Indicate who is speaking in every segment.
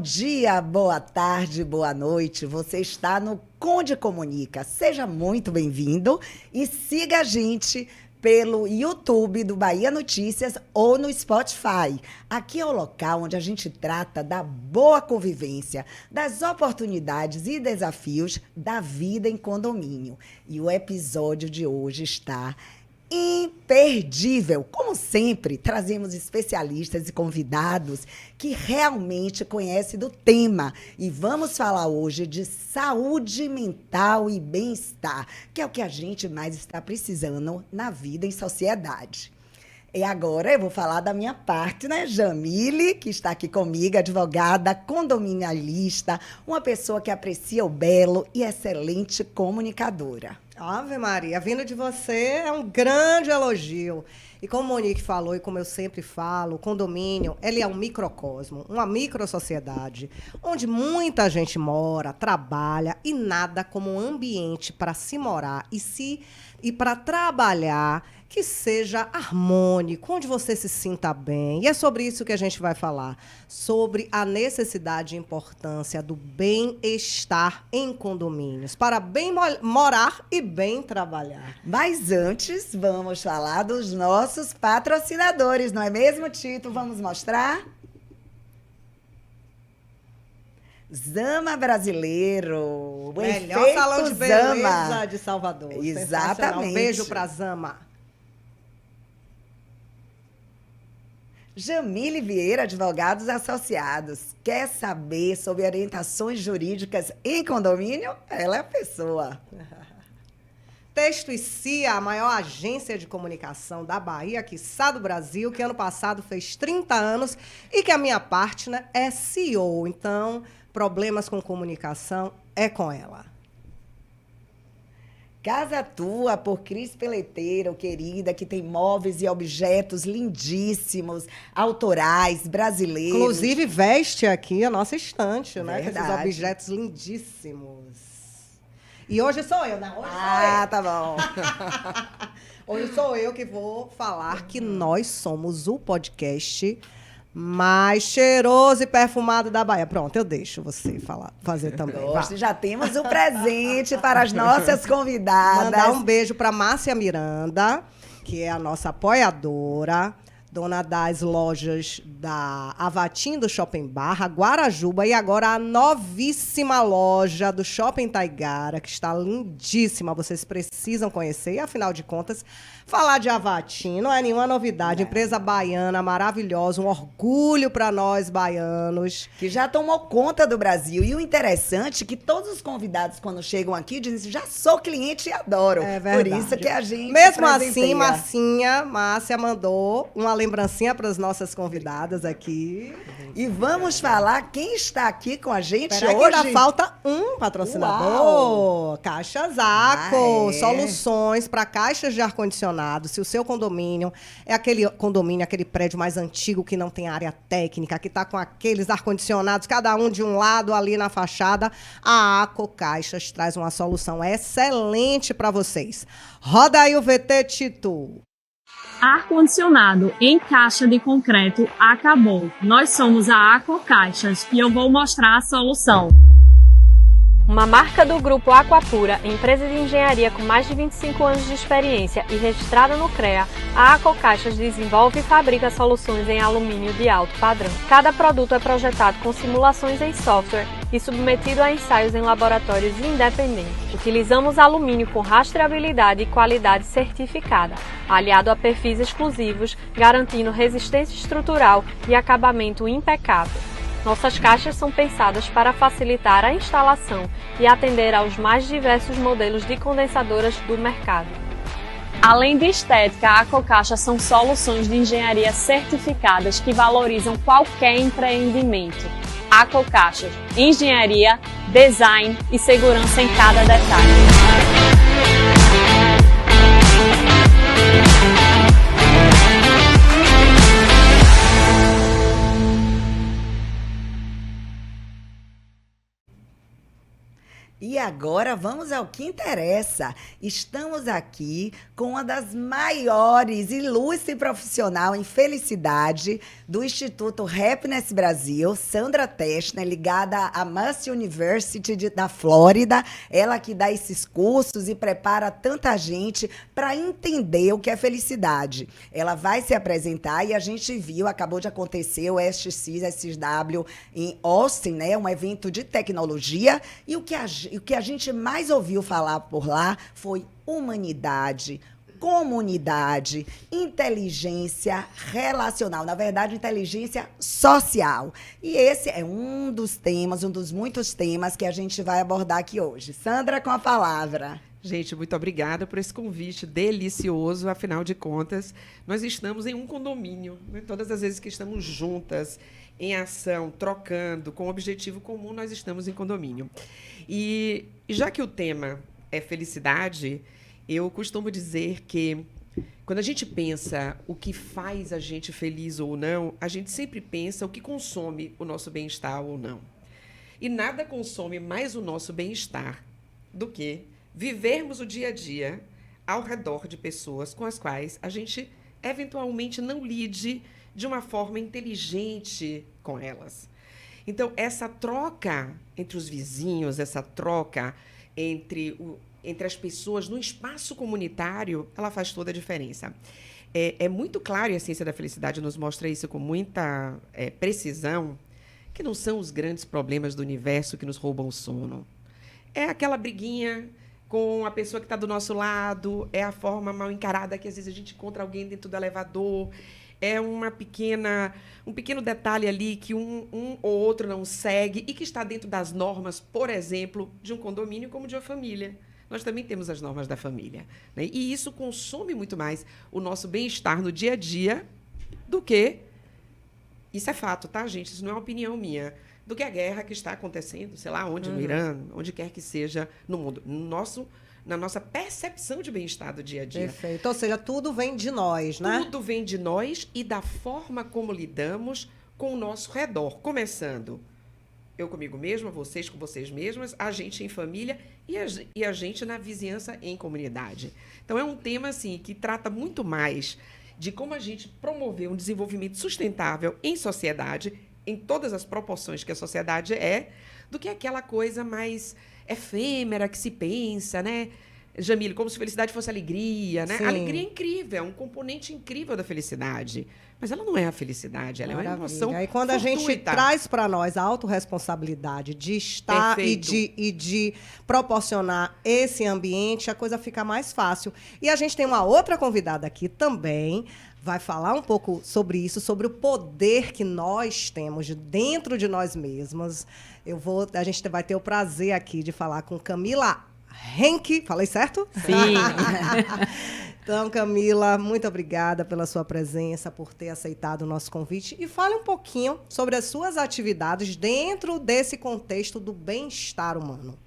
Speaker 1: dia, boa tarde, boa noite. Você está no Conde Comunica. Seja muito bem-vindo e siga a gente pelo YouTube do Bahia Notícias ou no Spotify. Aqui é o local onde a gente trata da boa convivência, das oportunidades e desafios da vida em condomínio. E o episódio de hoje está imperdível. Como sempre, trazemos especialistas e convidados que realmente conhecem do tema. E vamos falar hoje de saúde mental e bem-estar, que é o que a gente mais está precisando na vida em sociedade. E agora eu vou falar da minha parte, né? Jamile, que está aqui comigo, advogada, condominialista, uma pessoa que aprecia o belo e excelente comunicadora.
Speaker 2: Ave Maria, vindo de você é um grande elogio. E como Monique falou, e como eu sempre falo, o condomínio, ele é um microcosmo, uma microsociedade, onde muita gente mora, trabalha, e nada como um ambiente para se morar e para trabalhar que seja harmônico, onde você se sinta bem. E é sobre isso que a gente vai falar, sobre a necessidade e importância do bem-estar em condomínios, para bem morar e bem trabalhar.
Speaker 1: Mas antes, vamos falar dos nossos patrocinadores, não é mesmo, Tito? Vamos mostrar? Zama Brasileiro, o
Speaker 2: melhor salão de beleza Zama de Salvador.
Speaker 1: Exatamente.
Speaker 2: Um beijo para Zama.
Speaker 1: Jamile Vieira, Advogados Associados. Quer saber sobre orientações jurídicas em condomínio? Ela é a pessoa.
Speaker 2: Texto e Cia, a maior agência de comunicação da Bahia, quiçá do Brasil, que ano passado fez 30 anos e que a minha partner é CEO. Então, problemas com comunicação é com ela.
Speaker 1: Casa Tua, por Cris Peleteiro, querida, que tem móveis e objetos lindíssimos, autorais, brasileiros.
Speaker 2: Inclusive, veste aqui a nossa estante, né?
Speaker 1: Verdade.
Speaker 2: Com esses objetos lindíssimos. E hoje sou eu, né? Hoje sou eu.
Speaker 1: Tá bom.
Speaker 2: Hoje sou eu que vou falar que nós somos o podcast mais cheiroso e perfumado da Bahia. Pronto, eu deixo você fazer também.
Speaker 1: Gosto, já temos o presente para as nossas convidadas.
Speaker 2: Mandar um beijo para Márcia Miranda, que é a nossa apoiadora, dona das lojas da Avatim do Shopping Barra, Guarajuba, e agora a novíssima loja do Shopping Taigara, que está lindíssima. Vocês precisam conhecer. E, afinal de contas, falar de Avatim não é nenhuma novidade. Empresa baiana maravilhosa, um orgulho para nós baianos.
Speaker 1: Que já tomou conta do Brasil. E o interessante é que todos os convidados, quando chegam aqui, dizem: já sou cliente e adoro.
Speaker 2: É verdade.
Speaker 1: Por isso que a gente
Speaker 2: mesmo assim, Márcia mandou uma lembrancinha para as nossas convidadas aqui.
Speaker 1: E vamos falar quem está aqui com a gente
Speaker 2: Peraí,
Speaker 1: hoje.
Speaker 2: Que ainda falta um patrocinador.
Speaker 1: Uau.
Speaker 2: Caixa Zaco.
Speaker 1: É.
Speaker 2: Soluções para caixas de ar-condicionado. Se o seu condomínio é aquele condomínio, aquele prédio mais antigo que não tem área técnica, que está com aqueles ar-condicionados, cada um de um lado ali na fachada, a Aco Caixas traz uma solução excelente para vocês. Roda aí o VT, Tito.
Speaker 3: Ar-condicionado em caixa de concreto acabou. Nós somos a Aco Caixas e eu vou mostrar a solução.
Speaker 4: Uma marca do Grupo Aquapura, empresa de engenharia com mais de 25 anos de experiência e registrada no CREA, a Aco Caixas desenvolve e fabrica soluções em alumínio de alto padrão. Cada produto é projetado com simulações em software e submetido a ensaios em laboratórios independentes. Utilizamos alumínio com rastreabilidade e qualidade certificada, aliado a perfis exclusivos, garantindo resistência estrutural e acabamento impecável. Nossas caixas são pensadas para facilitar a instalação e atender aos mais diversos modelos de condensadoras do mercado.
Speaker 3: Além de estética, a Aco Caixa são soluções de engenharia certificadas que valorizam qualquer empreendimento. Aco Caixas, engenharia, design e segurança em cada detalhe.
Speaker 1: E agora vamos ao que interessa. Estamos aqui com uma das maiores, ilustre profissional em felicidade do Instituto Happiness Brasil, Sandra Teschner, ligada à Must University da Flórida. Ela que dá esses cursos e prepara tanta gente para entender o que é felicidade. Ela vai se apresentar e a gente viu, acabou de acontecer o SXSW em Austin, né? Um evento de tecnologia. E o que a gente mais ouviu falar por lá foi humanidade, comunidade, inteligência relacional, na verdade, inteligência social. E esse é um dos temas, um dos muitos temas que a gente vai abordar aqui hoje. Sandra, com a palavra.
Speaker 5: Gente, muito obrigada por esse convite delicioso. Afinal de contas, nós estamos em um condomínio, né? Todas as vezes que estamos juntas, em ação, trocando, com um objetivo comum, nós estamos em condomínio. E já que o tema é felicidade, eu costumo dizer que quando a gente pensa o que faz a gente feliz ou não, a gente sempre pensa o que consome o nosso bem-estar ou não. E nada consome mais o nosso bem-estar do que vivermos o dia a dia ao redor de pessoas com as quais a gente eventualmente não lide de uma forma inteligente com elas. Então, essa troca entre os vizinhos, essa troca entre as pessoas no espaço comunitário, ela faz toda a diferença. É muito claro, e a ciência da felicidade nos mostra isso com muita precisão, que não são os grandes problemas do universo que nos roubam o sono. É aquela briguinha com a pessoa que está do nosso lado, é a forma mal encarada que às vezes a gente encontra alguém dentro do elevador, é um pequeno detalhe ali que um ou outro não segue e que está dentro das normas, por exemplo, de um condomínio como de uma família. Nós também temos as normas da família, né? E isso consome muito mais o nosso bem-estar no dia a dia do que... Isso é fato, tá, gente? Isso não é uma opinião minha. Do que a guerra que está acontecendo, sei lá onde, no Irã, onde quer que seja no mundo. Na nossa percepção de bem-estar do dia a dia.
Speaker 2: Perfeito. Ou seja, tudo vem de nós, né?
Speaker 5: Tudo vem de nós e da forma como lidamos com o nosso redor. Começando, eu comigo mesma, vocês com vocês mesmas, a gente em família e a gente na vizinhança em comunidade. Então, é um tema assim, que trata muito mais de como a gente promover um desenvolvimento sustentável em sociedade, em todas as proporções que a sociedade é, do que aquela coisa mais efêmera que se pensa, né? Jamile, como se felicidade fosse alegria, né?
Speaker 2: Sim.
Speaker 5: A alegria é incrível, é um componente incrível da felicidade. Mas ela não é a felicidade, ela é uma emoção
Speaker 2: E quando a gente
Speaker 5: fortuita.
Speaker 2: traz para nós a autorresponsabilidade de estar e de proporcionar esse ambiente, a coisa fica mais fácil. E a gente tem uma outra convidada aqui também, vai falar um pouco sobre isso, sobre o poder que nós temos dentro de nós mesmos. A gente vai ter o prazer aqui de falar com Camila Henke. Falei certo?
Speaker 6: Sim.
Speaker 2: Então, Camila, muito obrigada pela sua presença, por ter aceitado o nosso convite. E fale um pouquinho sobre as suas atividades dentro desse contexto do bem-estar humano.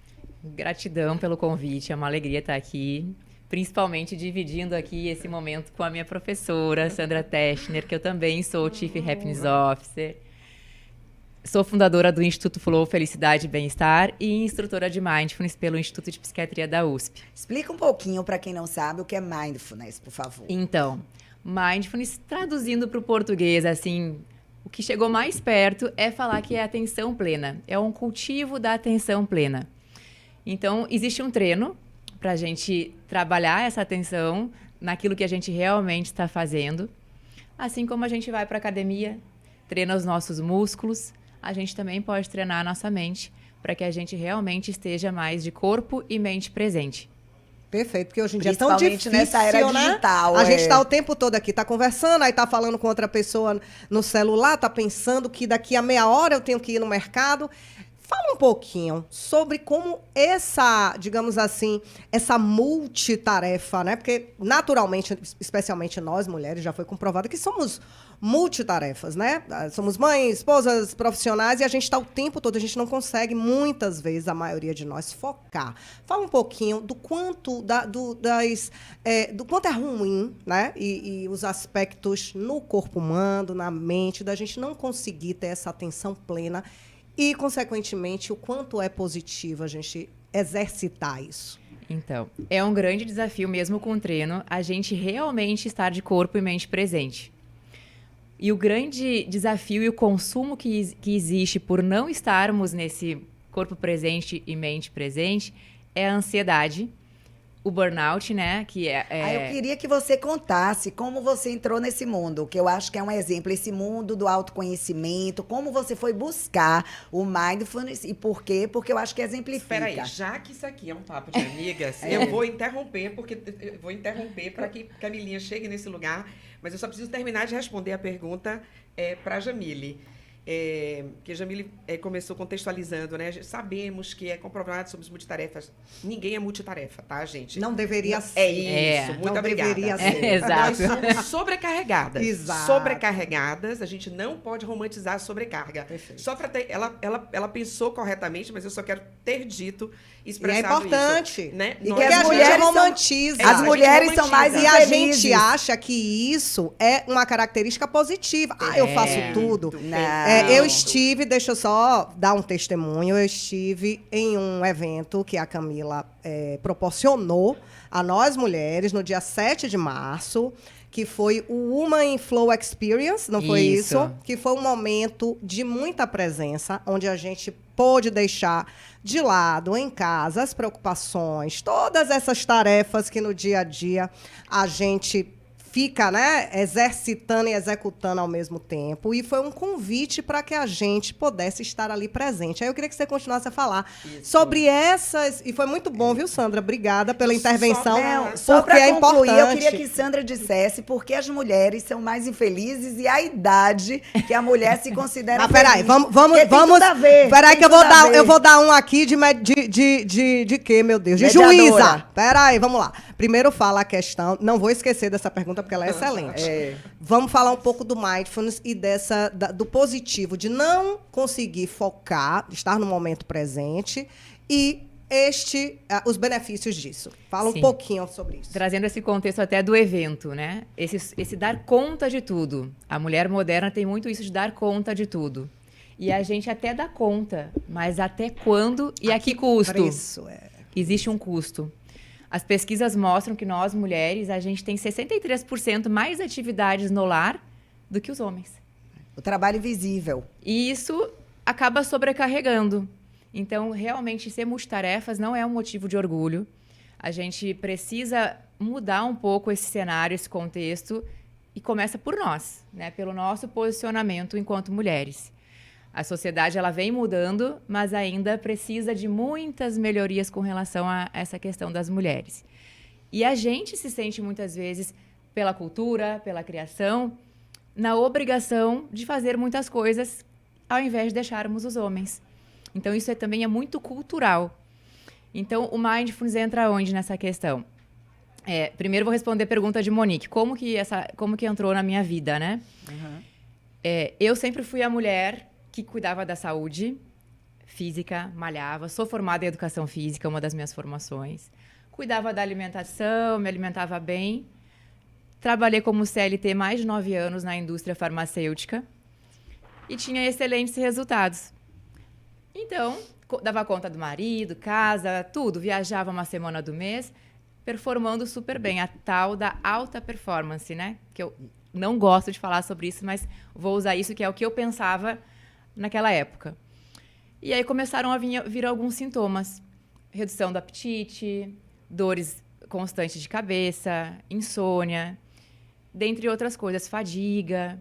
Speaker 6: Gratidão pelo convite, é uma alegria estar aqui, principalmente dividindo aqui esse momento com a minha professora, Sandra Teschner, que eu também sou Chief Happiness Officer. Sou fundadora do Instituto Flow Felicidade e Bem-Estar e instrutora de Mindfulness pelo Instituto de Psiquiatria da USP.
Speaker 1: Explica um pouquinho, para quem não sabe, o que é Mindfulness, por favor.
Speaker 6: Então, Mindfulness, traduzindo para o português, assim, o que chegou mais perto é falar que é atenção plena. É um cultivo da atenção plena. Então, existe um treino para a gente trabalhar essa atenção naquilo que a gente realmente está fazendo. Assim como a gente vai para a academia, treina os nossos músculos, a gente também pode treinar a nossa mente para que a gente realmente esteja mais de corpo e mente presente.
Speaker 2: Perfeito, porque hoje em dia é tão
Speaker 1: Principalmente
Speaker 2: difícil,
Speaker 1: nessa era
Speaker 2: né?
Speaker 1: digital.
Speaker 2: A gente está o tempo todo aqui, está conversando, aí está falando com outra pessoa no celular, está pensando que daqui a meia hora eu tenho que ir no mercado. Fala um pouquinho sobre como essa, digamos assim, essa multitarefa, né? Porque, naturalmente, especialmente nós, mulheres, já foi comprovado que somos multitarefas, né? Somos mães, esposas, profissionais, e a gente está o tempo todo, a gente não consegue, muitas vezes, a maioria de nós, focar. Fala um pouquinho do quanto, do quanto é ruim, né? E os aspectos no corpo humano, na mente, da gente não conseguir ter essa atenção plena. E, consequentemente, o quanto é positivo a gente exercitar isso?
Speaker 6: Então, é um grande desafio mesmo com o treino, a gente realmente estar de corpo e mente presente. E o grande desafio e o consumo que existe por não estarmos nesse corpo presente e mente presente é a ansiedade, o burnout, né? Que
Speaker 1: Eu queria que você contasse como você entrou nesse mundo, que eu acho que é um exemplo, esse mundo do autoconhecimento, como você foi buscar o mindfulness e por quê? Porque eu acho que exemplifica.
Speaker 5: Espera aí, já que isso aqui é um papo de amigas, eu vou interromper, para que a Camilinha chegue nesse lugar, mas eu só preciso terminar de responder a pergunta para a Jamile. Que a Jamile começou contextualizando, né? Sabemos que é comprovado, somos multitarefas. Ninguém é multitarefa, tá, gente?
Speaker 2: Não deveria ser.
Speaker 5: É isso, muito
Speaker 2: não
Speaker 5: obrigada.
Speaker 2: Deveria ser.
Speaker 6: Exato.
Speaker 5: Nós somos sobrecarregadas.
Speaker 2: Exato.
Speaker 5: Sobrecarregadas, a gente não pode romantizar a sobrecarga.
Speaker 2: Perfeito.
Speaker 5: Só para ter, ela pensou corretamente, mas eu só quero ter dito,
Speaker 2: E é
Speaker 5: expressado
Speaker 2: importante.
Speaker 5: isso, né?
Speaker 1: E
Speaker 5: Nós-
Speaker 1: que
Speaker 2: Porque
Speaker 1: as
Speaker 2: a gente
Speaker 1: mulheres são-
Speaker 2: romantiza.
Speaker 1: As mulheres são mais
Speaker 2: E a
Speaker 1: infelizes.
Speaker 2: gente acha que isso é uma característica positiva. Eu faço tudo.
Speaker 1: Não.
Speaker 2: Eu estive, deixa eu só dar um testemunho, eu estive em um evento que a Camila proporcionou a nós mulheres no dia 7 de março, que foi o Woman in Flow Experience, não foi
Speaker 6: Isso.
Speaker 2: isso? Que foi um momento de muita presença, onde a gente pôde deixar de lado em casa as preocupações, todas essas tarefas que no dia a dia a gente fica, né, exercitando e executando ao mesmo tempo. E foi um convite para que a gente pudesse estar ali presente. Aí eu queria que você continuasse a falar sobre essas... E foi muito bom, viu, Sandra? Obrigada pela intervenção.
Speaker 1: Só
Speaker 2: porque
Speaker 1: para
Speaker 2: é
Speaker 1: concluir,
Speaker 2: importante.
Speaker 1: eu queria que Sandra dissesse por que as mulheres são mais infelizes e a idade que a mulher se considera
Speaker 2: Mas peraí,
Speaker 1: feliz.
Speaker 2: vamos.
Speaker 1: Porque tem tudo a ver,
Speaker 2: Peraí,
Speaker 1: tem
Speaker 2: que eu
Speaker 1: tudo
Speaker 2: vou
Speaker 1: a
Speaker 2: dar,
Speaker 1: ver.
Speaker 2: eu vou dar um aqui de quê, meu Deus? De
Speaker 1: Mediadora.
Speaker 2: juíza. Peraí, vamos lá. Primeiro fala a questão. Não vou esquecer dessa pergunta, porque ela é excelente. Vamos falar um pouco do mindfulness e do positivo, de não conseguir focar, estar no momento presente e os benefícios disso. Fala um
Speaker 6: Sim.
Speaker 2: pouquinho sobre isso.
Speaker 6: Trazendo esse contexto até do evento, né? Esse dar conta de tudo. A mulher moderna tem muito isso de dar conta de tudo. E a gente até dá conta, mas até quando e a que custo?
Speaker 2: Preço,
Speaker 6: Existe um custo. As pesquisas mostram que nós, mulheres, a gente tem 63% mais atividades no lar do que os homens.
Speaker 1: O trabalho invisível.
Speaker 6: E isso acaba sobrecarregando. Então, realmente, ser multitarefas não é um motivo de orgulho. A gente precisa mudar um pouco esse cenário, esse contexto, e começa por nós, né? Pelo nosso posicionamento enquanto mulheres. A sociedade ela vem mudando, mas ainda precisa de muitas melhorias com relação a essa questão das mulheres. E a gente se sente muitas vezes, pela cultura, pela criação, na obrigação de fazer muitas coisas ao invés de deixarmos os homens. Então, isso também é muito cultural. Então, o mindfulness entra onde nessa questão? Primeiro, vou responder a pergunta de Monique. Como que entrou na minha vida, né? Eu sempre fui a mulher que cuidava da saúde física, malhava. Sou formada em educação física, uma das minhas formações. Cuidava da alimentação, me alimentava bem. Trabalhei como CLT mais de 9 anos na indústria farmacêutica e tinha excelentes resultados. Então, dava conta do marido, casa, tudo. Viajava uma semana do mês, performando super bem. A tal da alta performance, né? Que eu não gosto de falar sobre isso, mas vou usar isso, que é o que eu pensava naquela época. E aí começaram a vir alguns sintomas. Redução do apetite, dores constantes de cabeça, insônia, dentre outras coisas, fadiga,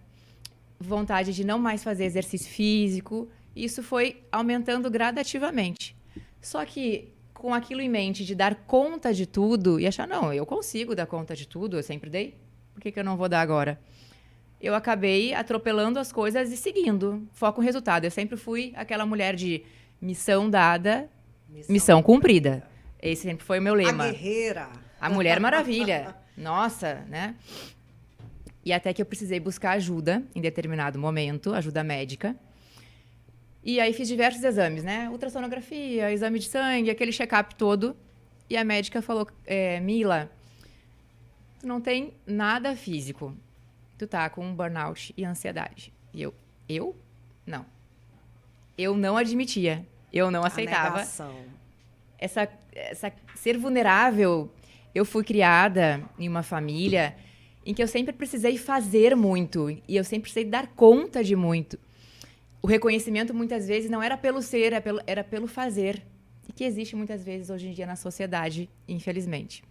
Speaker 6: vontade de não mais fazer exercício físico. Isso foi aumentando gradativamente. Só que com aquilo em mente de dar conta de tudo e achar, não, eu consigo dar conta de tudo, eu sempre dei, por que eu não vou dar agora? Eu acabei atropelando as coisas e seguindo, foco no resultado. Eu sempre fui aquela mulher de missão dada, missão cumprida. Esse sempre foi o meu lema.
Speaker 2: A guerreira.
Speaker 6: A Mulher Maravilha. Nossa, né? E até que eu precisei buscar ajuda em determinado momento, ajuda médica. E aí fiz diversos exames, né? Ultrassonografia, exame de sangue, aquele check-up todo. E a médica falou, Mila, tu não tem nada físico. Tu tá com burnout e ansiedade. E eu? Não. Eu não admitia. Eu não aceitava.
Speaker 2: A negação.
Speaker 6: ser vulnerável, eu fui criada em uma família em que eu sempre precisei fazer muito e eu sempre precisei dar conta de muito. O reconhecimento, muitas vezes, não era pelo ser, era pelo fazer. E que existe, muitas vezes, hoje em dia, na sociedade, infelizmente.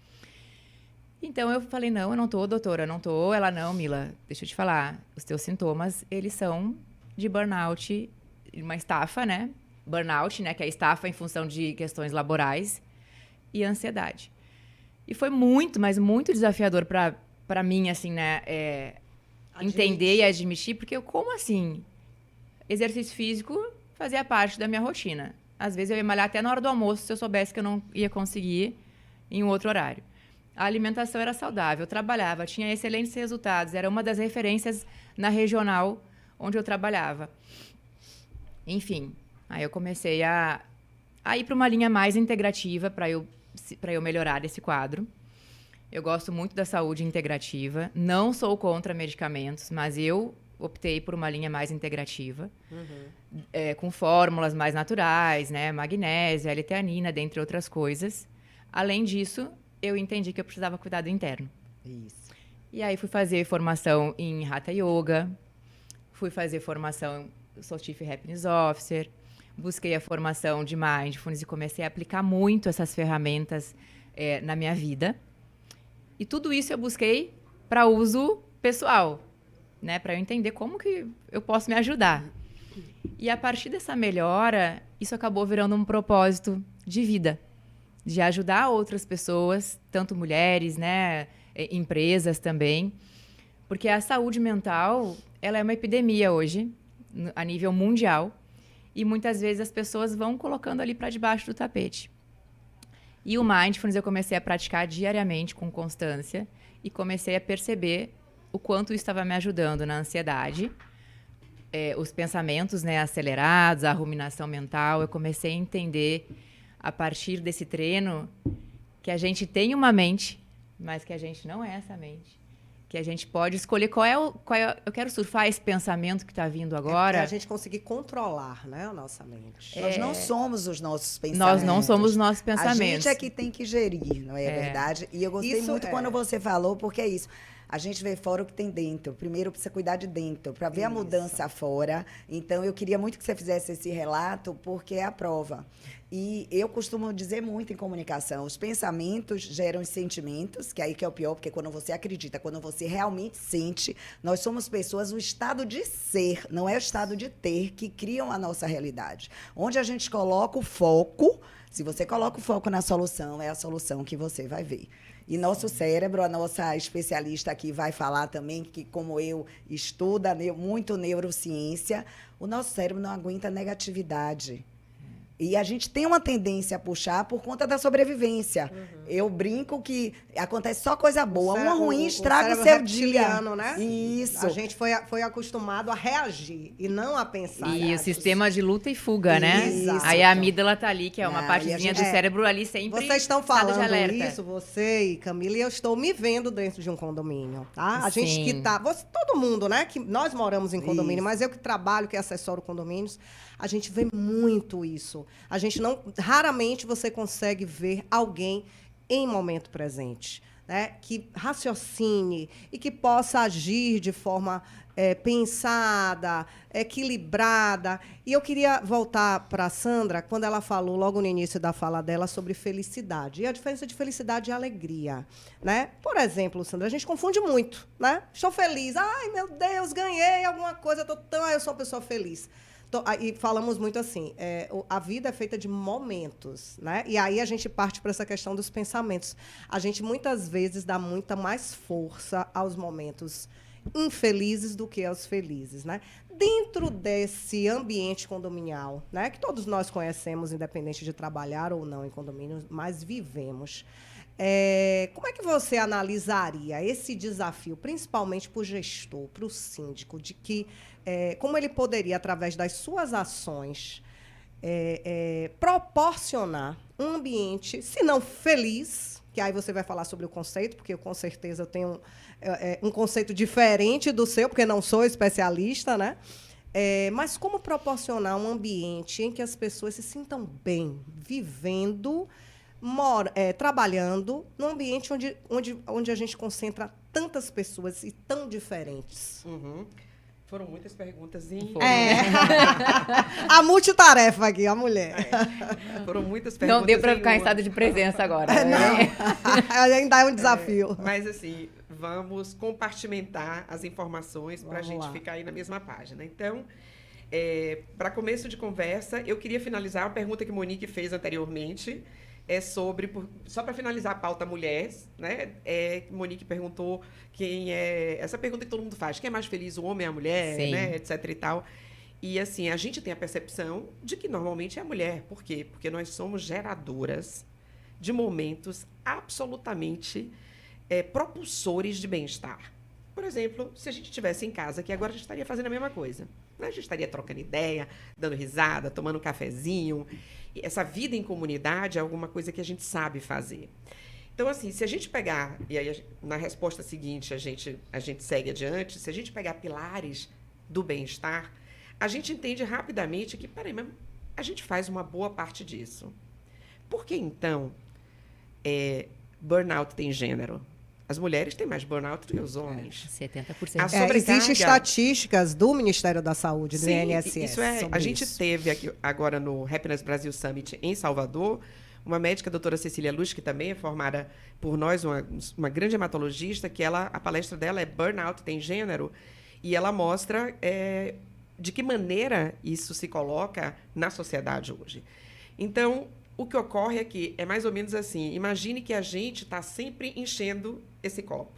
Speaker 6: Então, eu falei, não, eu não tô, doutora, eu não tô. Ela, não, Mila, deixa eu te falar. Os teus sintomas, eles são de burnout, uma estafa, né? Burnout, né? Que é estafa em função de questões laborais e ansiedade. E foi muito, mas muito desafiador para mim, assim, né? Entender e admitir, porque como assim? Exercício físico fazia parte da minha rotina. Às vezes eu ia malhar até na hora do almoço se eu soubesse que eu não ia conseguir em um outro horário. A alimentação era saudável, eu trabalhava, tinha excelentes resultados, era uma das referências na regional onde eu trabalhava. Enfim, aí eu comecei a ir para uma linha mais integrativa para eu melhorar esse quadro. Eu gosto muito da saúde integrativa, não sou contra medicamentos, mas eu optei por uma linha mais integrativa, com fórmulas mais naturais, né? Magnésio, L-teanina, dentre outras coisas. Além disso, eu entendi que eu precisava cuidar do interno.
Speaker 1: Isso.
Speaker 6: E aí fui fazer formação em Hatha Yoga, fui fazer formação sou Chief Happiness Officer, busquei a formação de Mindfulness e comecei a aplicar muito essas ferramentas na minha vida. E tudo isso eu busquei para uso pessoal, né? Para eu entender como que eu posso me ajudar. E a partir dessa melhora, isso acabou virando um propósito de vida, de ajudar outras pessoas, tanto mulheres, né? Empresas também. Porque a saúde mental, ela é uma epidemia hoje, a nível mundial. E muitas vezes as pessoas vão colocando ali para debaixo do tapete. E o Mindfulness eu comecei a praticar diariamente com constância e comecei a perceber o quanto isso estava me ajudando na ansiedade, os pensamentos, né, acelerados, a ruminação mental. Eu comecei a entender, a partir desse treino, que a gente tem uma mente, mas que a gente não é essa mente. Que a gente pode escolher qual é eu quero surfar esse pensamento que está vindo agora.
Speaker 2: É a gente conseguir controlar, né, a nossa mente.
Speaker 1: Nós não somos os nossos pensamentos.
Speaker 6: Nós não somos os nossos pensamentos.
Speaker 1: A gente é que tem que gerir, não é verdade? E eu gostei muito quando você falou, porque é isso. A gente vê fora o que tem dentro. Primeiro precisa cuidar de dentro, para ver a mudança fora. Então, eu queria muito que você fizesse esse relato, porque é a prova. E eu costumo dizer muito em comunicação, os pensamentos geram os sentimentos, que aí que é o pior, porque quando você acredita, quando você realmente sente, nós somos pessoas, o estado de ser, não é o estado de ter, que criam a nossa realidade. Onde a gente coloca o foco, se você coloca o foco na solução, é a solução que você vai ver. E nosso cérebro, a nossa especialista aqui vai falar também, que como eu estuda muito neurociência, o nosso cérebro não aguenta negatividade. E a gente tem uma tendência a puxar por conta da sobrevivência. Eu brinco que acontece só coisa boa. Uma ruim estraga o seu dia.
Speaker 2: Né?
Speaker 1: Isso.
Speaker 2: A gente foi acostumado a reagir e não a pensar.
Speaker 6: E o sistema de luta e fuga, né?
Speaker 2: Exato.
Speaker 6: Aí a amígdala tá ali, que é uma partezinha do cérebro ali sempre.
Speaker 2: Vocês estão
Speaker 6: estado de
Speaker 2: falando
Speaker 6: alerta.
Speaker 2: isso, você e Camila, e eu estou me vendo dentro de um condomínio, tá? A
Speaker 6: Sim.
Speaker 2: gente que tá... todo mundo, né? Que nós moramos em condomínio,
Speaker 1: Isso.
Speaker 2: mas eu que trabalho, que assessoro condomínios, a gente vê muito isso. A gente não... Raramente você consegue ver alguém em momento presente, né? Que raciocine e que possa agir de forma pensada, equilibrada. E eu queria voltar para a Sandra, quando ela falou, logo no início da fala dela, sobre felicidade. E a diferença de felicidade e alegria, né? Por exemplo, Sandra, a gente confunde muito, né? Estou feliz. Ai, meu Deus, ganhei alguma coisa. Eu sou uma pessoa feliz. E falamos muito assim, a vida é feita de momentos, né? E aí a gente parte para essa questão dos pensamentos. A gente, muitas vezes, dá muita mais força aos momentos infelizes do que aos felizes, né? Dentro desse ambiente condominial, né? Que todos nós conhecemos, independente de trabalhar ou não em condomínios, mas vivemos. Como é que você analisaria esse desafio, principalmente para o gestor, para o síndico, de que como ele poderia, através das suas ações, proporcionar um ambiente, se não feliz, que aí você vai falar sobre o conceito, porque eu, com certeza, eu tenho um conceito diferente do seu, porque não sou especialista, né? Mas como proporcionar um ambiente em que as pessoas se sintam bem, vivendo, trabalhando, num ambiente onde a gente concentra tantas pessoas e tão diferentes?
Speaker 5: Uhum. Foram muitas perguntas em...
Speaker 2: A multitarefa aqui, a mulher.
Speaker 5: Foram muitas perguntas.
Speaker 6: Não deu para ficar em estado de presença agora.
Speaker 2: Ainda é um desafio.
Speaker 5: Mas, assim, vamos compartimentar as informações para a gente
Speaker 2: lá.
Speaker 5: ficar aí na mesma página. Então, para começo de conversa, eu queria finalizar a pergunta que Monique fez anteriormente, sobre, só para finalizar a pauta mulheres, né? Monique perguntou quem é... Essa pergunta que todo mundo faz, quem é mais feliz, o homem ou a mulher, né? Etc e tal. E, assim, a gente tem a percepção de que normalmente é a mulher. Por quê? Porque nós somos geradoras de momentos absolutamente propulsores de bem-estar. Por exemplo, se a gente estivesse em casa aqui agora, a gente estaria fazendo a mesma coisa. Né? A gente estaria trocando ideia, dando risada, tomando um cafezinho. E essa vida em comunidade é alguma coisa que a gente sabe fazer. Então, assim, se a gente pegar, e aí na resposta seguinte a gente segue adiante, se a gente pegar pilares do bem-estar, a gente entende rapidamente que, peraí, mas a gente faz uma boa parte disso. Por que, então, burnout tem gênero? As mulheres têm mais burnout do que os homens.
Speaker 6: 70%.
Speaker 2: Existem estatísticas do Ministério da Saúde, do INSS.
Speaker 5: Isso a gente teve aqui agora no Happiness Brasil Summit em Salvador, uma médica, a doutora Cecília Luz, que também é formada por nós, uma grande hematologista, que a palestra dela é Burnout tem gênero, e ela mostra de que maneira isso se coloca na sociedade hoje. Então, o que ocorre é que é mais ou menos assim, imagine que a gente está sempre enchendo esse copo.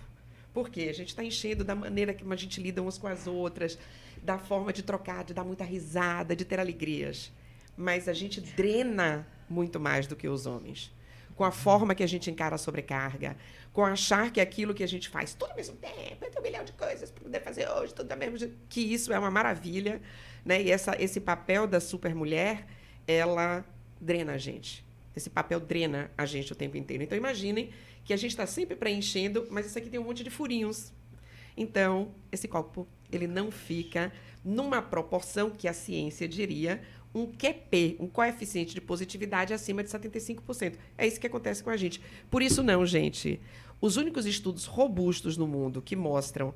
Speaker 5: Por quê? A gente está enchendo da maneira que a gente lida umas com as outras, da forma de trocar, de dar muita risada, de ter alegrias. Mas a gente drena muito mais do que os homens. Com a forma que a gente encara a sobrecarga, com achar que aquilo que a gente faz tudo ao mesmo tempo, tem 1 milhão de coisas para poder fazer hoje, tudo ao mesmo jeito, que isso é uma maravilha, né? E esse papel da supermulher, ela drena a gente. Esse papel drena a gente o tempo inteiro. Então, imaginem que a gente está sempre preenchendo, mas isso aqui tem um monte de furinhos. Então, esse copo, ele não fica numa proporção que a ciência diria um QP, um coeficiente de positividade acima de 75%. É isso que acontece com a gente. Por isso, não, gente. Os únicos estudos robustos no mundo que mostram,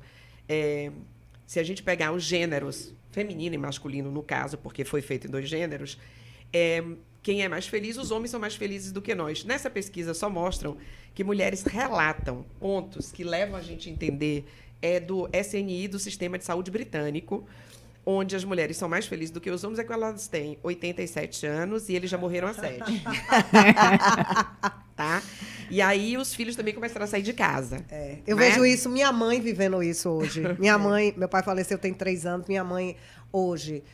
Speaker 5: se a gente pegar os gêneros, feminino e masculino, no caso, porque foi feito em 2 gêneros, quem é mais feliz, os homens são mais felizes do que nós. Nessa pesquisa só mostram que mulheres relatam pontos que levam a gente a entender do SNI, do Sistema de Saúde Britânico, onde as mulheres são mais felizes do que os homens, é que elas têm 87 anos e eles já morreram há 7. Tá? E aí os filhos também começaram a sair de casa.
Speaker 2: Eu vejo isso, minha mãe vivendo isso hoje. Minha mãe, meu pai faleceu tem 3 anos, minha mãe hoje...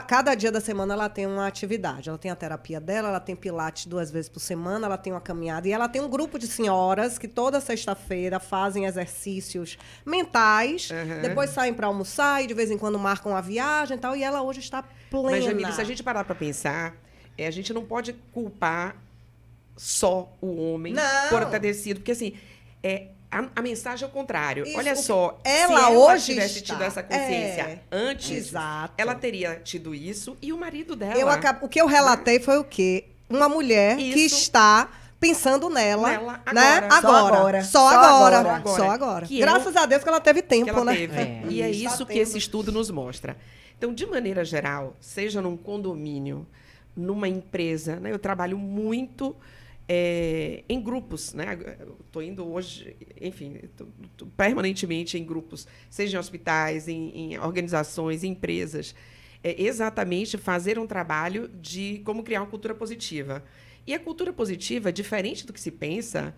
Speaker 2: cada dia da semana ela tem uma atividade. Ela tem a terapia dela, ela tem pilates 2 vezes por semana, ela tem uma caminhada e ela tem um grupo de senhoras que toda sexta-feira fazem exercícios mentais, depois saem para almoçar e de vez em quando marcam a viagem e tal, e ela hoje está plena.
Speaker 5: Mas, Jamile, se a gente parar para pensar, a gente não pode culpar só o homem por ter decidido, porque assim, a mensagem é o contrário.
Speaker 2: Isso,
Speaker 5: olha só,
Speaker 2: ela
Speaker 5: se
Speaker 2: hoje
Speaker 5: tivesse tido essa consciência antes,
Speaker 2: exato.
Speaker 5: Ela teria tido isso e o marido dela.
Speaker 2: O que eu relatei foi o quê? Uma mulher que está pensando nela agora. Só agora. Graças a Deus que ela teve tempo,
Speaker 5: que ela
Speaker 2: né?
Speaker 5: teve. E é isso que esse estudo nos mostra. Então, de maneira geral, seja num condomínio, numa empresa, né? Eu trabalho muito em grupos, né? Estou indo hoje, enfim, tô permanentemente em grupos, seja em hospitais, em organizações, em empresas. Exatamente fazer um trabalho de como criar uma cultura positiva. E a cultura positiva, diferente do que se pensa,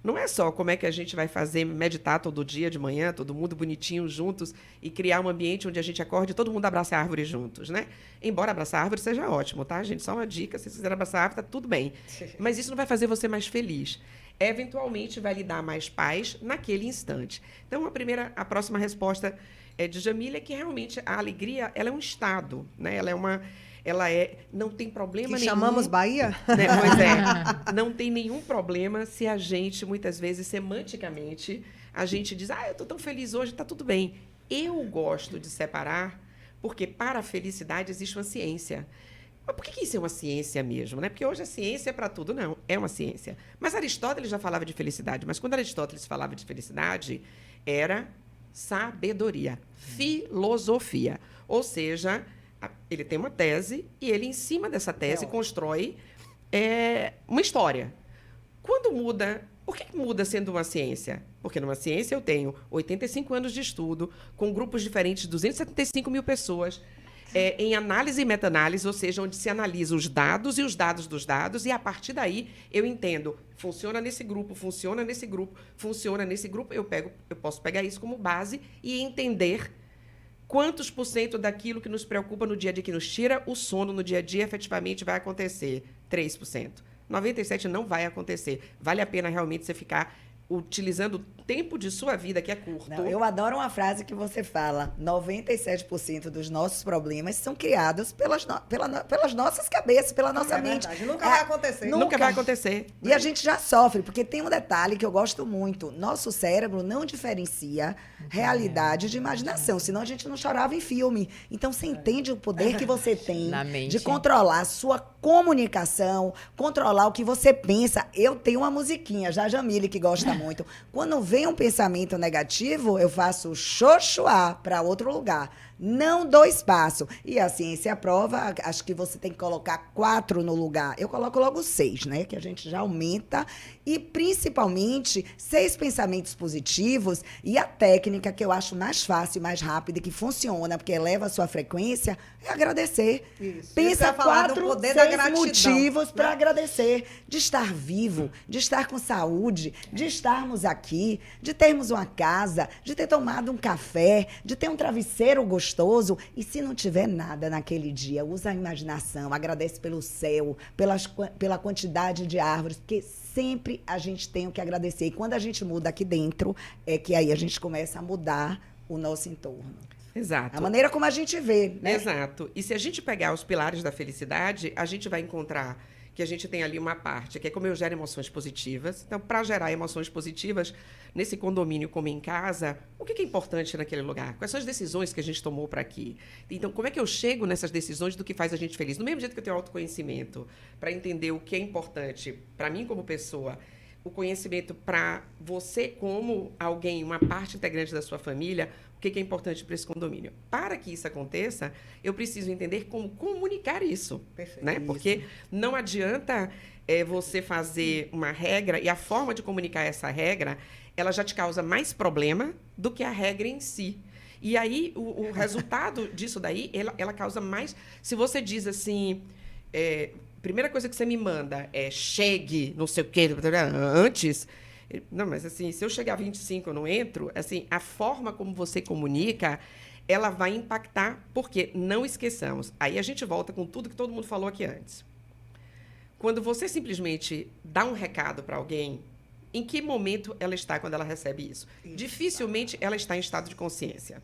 Speaker 5: não é só como é que a gente vai meditar todo dia de manhã, todo mundo bonitinho juntos, e criar um ambiente onde a gente acorde e todo mundo abraça a árvore juntos, né? Embora abraçar a árvore seja ótimo, tá, gente? Só uma dica, se vocês quiserem abraçar a árvore, tá tudo bem. Mas isso não vai fazer você mais feliz. Eventualmente vai lhe dar mais paz naquele instante. Então, a próxima resposta de Jamile é que realmente a alegria, ela é um estado, né? Não tem problema nenhum.
Speaker 2: Chamamos Bahia?
Speaker 5: Né? Pois não tem nenhum problema se a gente, muitas vezes, semanticamente, a gente diz, eu estou tão feliz hoje, está tudo bem. Eu gosto de separar Porque para a felicidade existe uma ciência. Mas por que isso é uma ciência mesmo, né? Porque hoje a ciência é para tudo. Não, é uma ciência. Mas Aristóteles já falava de felicidade. Mas quando Aristóteles falava de felicidade, era sabedoria, filosofia. Ou seja, ele tem uma tese e ele, em cima dessa tese, constrói uma história. Quando muda... Por que muda sendo uma ciência? Porque numa ciência eu tenho 85 anos de estudo, com grupos diferentes, 275 mil pessoas, em análise e meta-análise, ou seja, onde se analisa os dados e os dados dos dados, e a partir daí eu entendo, funciona nesse grupo, funciona nesse grupo, funciona nesse grupo, eu posso pegar isso como base e entender quantos % daquilo que nos preocupa no dia a dia, que nos tira o sono no dia a dia, efetivamente vai acontecer. 3%. 97% não vai acontecer. Vale a pena realmente você ficar utilizando o tempo de sua vida, que é curto.
Speaker 1: Não, eu adoro uma frase que você fala: 97% dos nossos problemas são criados pelas nossas cabeças, pela nossa mente.
Speaker 2: Verdade. Nunca vai acontecer.
Speaker 5: Nunca vai acontecer.
Speaker 1: E a gente já sofre, porque tem um detalhe que eu gosto muito. Nosso cérebro não diferencia realidade de imaginação, senão a gente não chorava em filme. Então, você entende o poder que você tem
Speaker 6: Na mente.
Speaker 1: de controlar a sua comunicação, controlar o que você pensa. Eu tenho uma musiquinha, já a Jamile, que gosta muito. Quando vem um pensamento negativo, eu faço xoxoá para outro lugar. Não dou espaço. E a ciência prova, acho que você tem que colocar 4 no lugar. Eu coloco logo 6, né? Que a gente já aumenta. E, principalmente, 6 pensamentos positivos. E a técnica que eu acho mais fácil, mais rápida, que funciona, porque eleva a sua frequência, é agradecer.
Speaker 2: Isso.
Speaker 1: Pensa
Speaker 2: Você vai falar do
Speaker 1: 4,
Speaker 2: poder da
Speaker 1: 6
Speaker 2: gratidão,
Speaker 1: motivos para
Speaker 2: né?
Speaker 1: agradecer. De estar vivo, de estar com saúde, de estarmos aqui, de termos uma casa, de ter tomado um café, de ter um travesseiro gostoso. E se não tiver nada naquele dia, usa a imaginação, agradece pelo céu, pela quantidade de árvores, porque sempre a gente tem o que agradecer. E quando a gente muda aqui dentro, é que aí a gente começa a mudar o nosso entorno.
Speaker 5: Exato.
Speaker 1: A maneira como a gente vê, né?
Speaker 5: Exato. E se a gente pegar os pilares da felicidade, a gente vai encontrar que a gente tem ali uma parte, que é como eu gero emoções positivas. Então, para gerar emoções positivas, nesse condomínio como em casa, o que é importante naquele lugar? Quais são as decisões que a gente tomou para aqui? Então, como é que eu chego nessas decisões do que faz a gente feliz? Do mesmo jeito que eu tenho autoconhecimento, para entender o que é importante para mim como pessoa, o conhecimento para você como alguém, uma parte integrante da sua família, o que é importante para esse condomínio. Para que isso aconteça, eu preciso entender como comunicar isso.
Speaker 2: Perfeito.
Speaker 5: Né? Porque não adianta você fazer uma regra e a forma de comunicar essa regra, ela já te causa mais problema do que a regra em si. E aí, o resultado disso daí, ela causa mais... Se você diz assim... primeira coisa que você me manda é chegue, não sei o quê, antes... Não, mas assim, se eu chegar a 25 eu não entro, assim, a forma como você comunica, ela vai impactar, porque não esqueçamos. Aí a gente volta com tudo que todo mundo falou aqui antes. Quando você simplesmente dá um recado para alguém, em que momento ela está quando ela recebe isso? Dificilmente ela está em estado de consciência.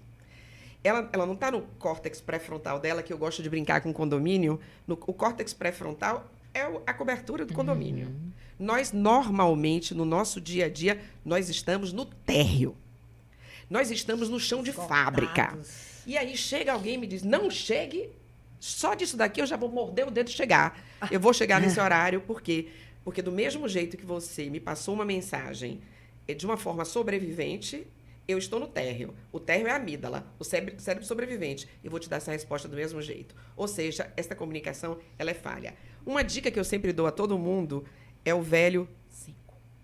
Speaker 5: Ela não está no córtex pré-frontal dela, que eu gosto de brincar com condomínio. O córtex pré-frontal é a cobertura do condomínio. Nós, normalmente, no nosso dia a dia, nós estamos no térreo. Nós estamos no chão de fábrica. E aí chega alguém e me diz, não chegue, só disso daqui eu já vou morder o dedo de chegar. Eu vou chegar nesse horário, por quê? Porque do mesmo jeito que você me passou uma mensagem de uma forma sobrevivente, eu estou no térreo. O térreo é a amígdala, o cérebro sobrevivente. Eu vou te dar essa resposta do mesmo jeito. Ou seja, essa comunicação, ela é falha. Uma dica que eu sempre dou a todo mundo é o velho 5,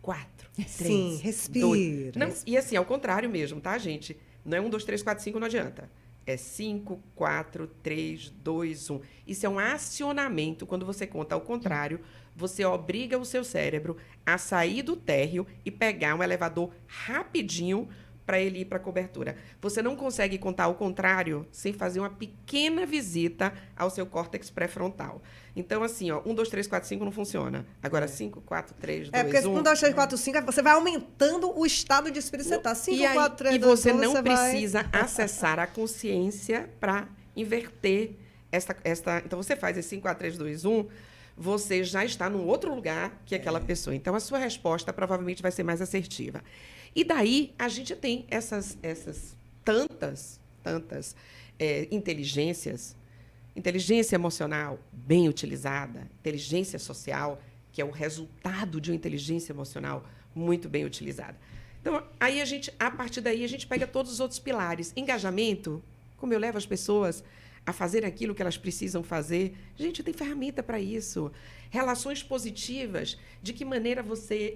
Speaker 5: 4, 3,
Speaker 2: Sim, respira.
Speaker 5: 2. Não, e assim, ao contrário mesmo, tá, gente? Não é 1, 2, 3, 4, 5, não adianta. É 5, 4, 3, 2, 1. Isso é um acionamento. Quando você conta ao contrário, você obriga o seu cérebro a sair do térreo e pegar um elevador rapidinho para ele ir para a cobertura. Você não consegue contar ao contrário sem fazer uma pequena visita ao seu córtex pré-frontal. Então, assim, 1, 2, 3, 4, 5 não funciona. Agora, 5, 4, 3, 2, 1...
Speaker 2: porque 1, 2, 3, 4, 5, você vai aumentando o estado de espírito que você está. 5, 4, 3, 2, 1,
Speaker 5: você não precisa acessar a consciência para inverter esta... Então, você faz esse 5, 4, 3, 2, 1... você já está num outro lugar que aquela pessoa. Então, a sua resposta provavelmente vai ser mais assertiva. E daí, a gente tem essas tantas inteligências. Inteligência emocional bem utilizada, inteligência social, que é o resultado de uma inteligência emocional muito bem utilizada. Então, aí a partir daí, a gente pega todos os outros pilares. Engajamento, como eu levo as pessoas a fazer aquilo que elas precisam fazer. Gente, tem ferramenta para isso. Relações positivas, de que maneira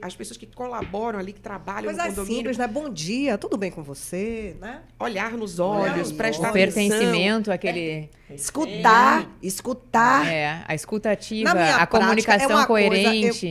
Speaker 5: as pessoas que colaboram ali, que trabalham no condomínio...
Speaker 2: simples, né? Bom dia, tudo bem com você, né?
Speaker 5: Olhar nos olhos, prestar atenção.
Speaker 6: Pertencimento, aquele...
Speaker 1: Escutar.
Speaker 6: A escutativa,
Speaker 2: Na minha
Speaker 6: a comunicação
Speaker 2: prática,
Speaker 6: coerente.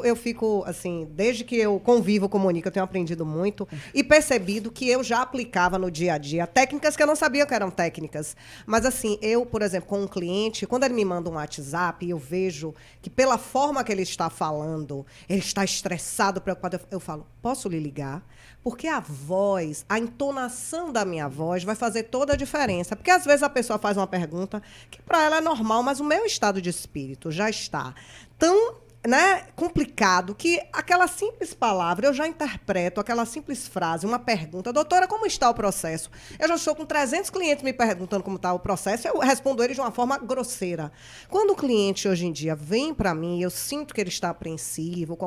Speaker 2: Eu fico, assim, desde que eu convivo com Monique, eu tenho aprendido muito e percebido que eu já aplicava no dia a dia técnicas que eu não sabia que eram técnicas. Mas, assim, eu, por exemplo, com um cliente, quando ele me manda um WhatsApp e eu vejo que pela forma que ele está falando, ele está estressado, preocupado, eu falo, posso lhe ligar? Porque a voz, a entonação da minha voz vai fazer toda a diferença. Porque às vezes a pessoa faz uma pergunta que para ela é normal, mas o meu estado de espírito já está tão, né, complicado que aquela simples palavra, eu já interpreto aquela simples frase, uma pergunta, doutora, como está o processo? Eu já estou com 300 clientes me perguntando como está o processo, eu respondo eles de uma forma grosseira. Quando o cliente hoje em dia vem para mim, eu sinto que ele está apreensivo,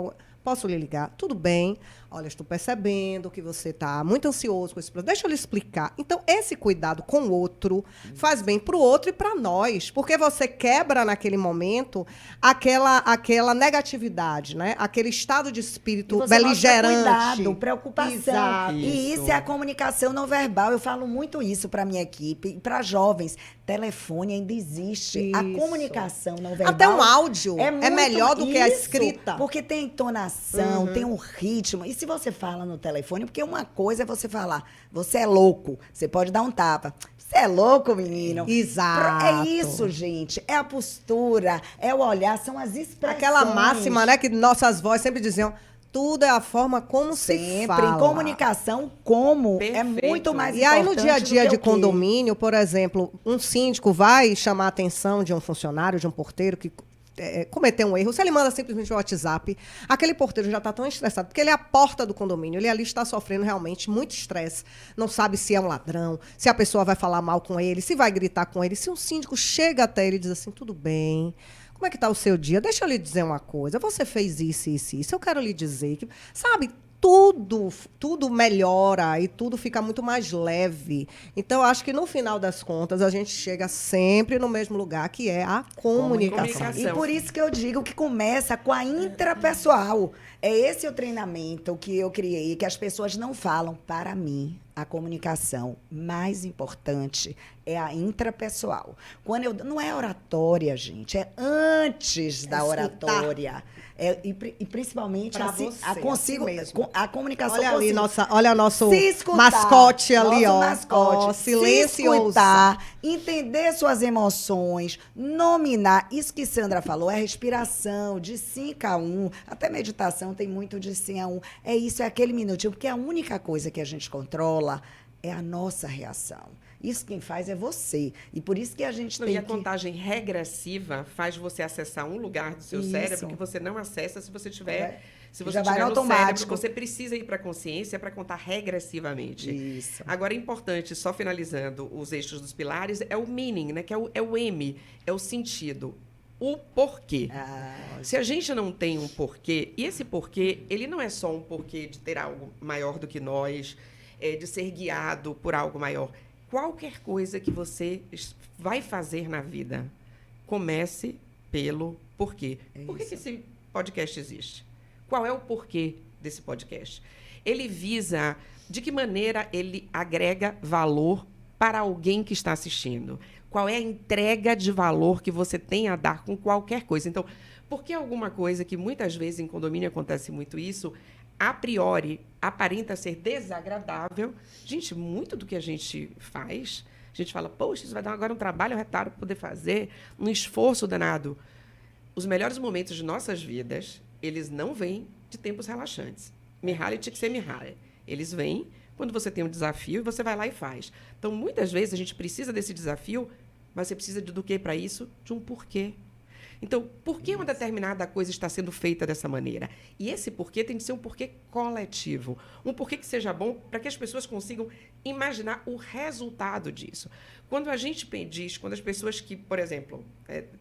Speaker 2: posso lhe ligar? Tudo bem. Olha, estou percebendo que você está muito ansioso com esse processo. Deixa eu lhe explicar. Então, esse cuidado com o outro faz bem para o outro e para nós. Porque você quebra, naquele momento, aquela negatividade, né? Aquele estado de espírito beligerante.
Speaker 1: Cuidado, preocupação.
Speaker 2: Exato.
Speaker 1: E isso é a comunicação não verbal. Eu falo muito isso para a minha equipe e para jovens. Telefone ainda existe.
Speaker 2: Isso.
Speaker 1: A comunicação não verbal.
Speaker 2: Até um áudio é
Speaker 1: muito
Speaker 2: melhor do que a
Speaker 1: isso,
Speaker 2: escrita.
Speaker 1: Porque tem entonação, tem um ritmo. E se você fala no telefone, porque uma coisa é você falar, você é louco, você pode dar um tapa. Você é louco, menino?
Speaker 2: Exato.
Speaker 1: É isso, gente. É a postura, é o olhar, são as expressões.
Speaker 2: Aquela máxima, né, que nossas vozes sempre diziam, tudo é a forma como se fala.
Speaker 1: Em comunicação, como é
Speaker 5: Perfeito.
Speaker 1: muito mais
Speaker 2: E
Speaker 1: importante.
Speaker 2: aí, no dia a dia
Speaker 1: do que
Speaker 2: de
Speaker 1: o quê?
Speaker 2: condomínio, por exemplo, um síndico vai chamar a atenção de um funcionário, de um porteiro que cometeu um erro. Se ele manda simplesmente o WhatsApp, aquele porteiro já está tão estressado, porque ele é a porta do condomínio, ele ali está sofrendo realmente muito estresse. Não sabe se é um ladrão, se a pessoa vai falar mal com ele, se vai gritar com ele. Se um síndico chega até ele e diz assim, tudo bem, como é que está o seu dia? Deixa eu lhe dizer uma coisa, você fez isso, isso, isso, eu quero lhe dizer que, sabe, tudo melhora e tudo fica muito mais leve. Então, eu acho que, no final das contas, a gente chega sempre no mesmo lugar, que é a comunicação.
Speaker 1: E por isso que eu digo que começa com a intrapessoal. É esse o treinamento que eu criei, que as pessoas não falam. Para mim, a comunicação mais importante é a intrapessoal. Não é oratória, gente, é antes da oratória. E principalmente
Speaker 2: pra
Speaker 1: assim,
Speaker 2: você, mesmo.
Speaker 1: A comunicação.
Speaker 2: Olha ali, olha nosso
Speaker 1: se escutar,
Speaker 2: mascote ali,
Speaker 1: nosso
Speaker 2: ó.
Speaker 1: mascote,
Speaker 2: Ó, silêncio.
Speaker 1: se escutar, entender suas emoções, nominar. Isso que Sandra falou é respiração, de 5 a 1. Até meditação tem muito de 5 a 1. É isso, é aquele minutinho, porque a única coisa que a gente controla é a nossa reação. Isso quem faz é você. E por isso que a gente tem
Speaker 5: E a contagem regressiva faz você acessar um lugar do seu
Speaker 1: Isso.
Speaker 5: cérebro que você não acessa se você tiver... Se você
Speaker 1: Já vai
Speaker 5: tiver
Speaker 1: no
Speaker 5: no
Speaker 1: automático.
Speaker 5: cérebro, você precisa ir para a consciência para contar regressivamente.
Speaker 1: Isso.
Speaker 5: Agora, é importante, só finalizando os eixos dos pilares, é o meaning, né? Que é o M, é o sentido. O porquê. Se a gente não tem um porquê, e esse porquê, ele não é só um porquê de ter algo maior do que nós, de ser guiado por algo maior. Qualquer coisa que você vai fazer na vida, comece pelo porquê. Por que esse podcast existe? Qual é o porquê desse podcast? Ele visa de que maneira ele agrega valor para alguém que está assistindo. Qual é a entrega de valor que você tem a dar com qualquer coisa. Então, por que alguma coisa que muitas vezes em condomínio acontece muito isso, a priori, aparenta ser desagradável. Gente, muito do que a gente faz, a gente fala, poxa, isso vai dar agora um trabalho retardo para poder fazer, um esforço danado. Os melhores momentos de nossas vidas, eles não vêm de tempos relaxantes. Mihaly tinha que ser Mihaly. Eles vêm quando você tem um desafio e você vai lá e faz. Então, muitas vezes, a gente precisa desse desafio, mas você precisa do quê para isso? De um porquê. Então, por que uma determinada coisa está sendo feita dessa maneira? E esse porquê tem de ser um porquê coletivo. Um porquê que seja bom para que as pessoas consigam imaginar o resultado disso. Quando a gente diz, quando as pessoas que, por exemplo,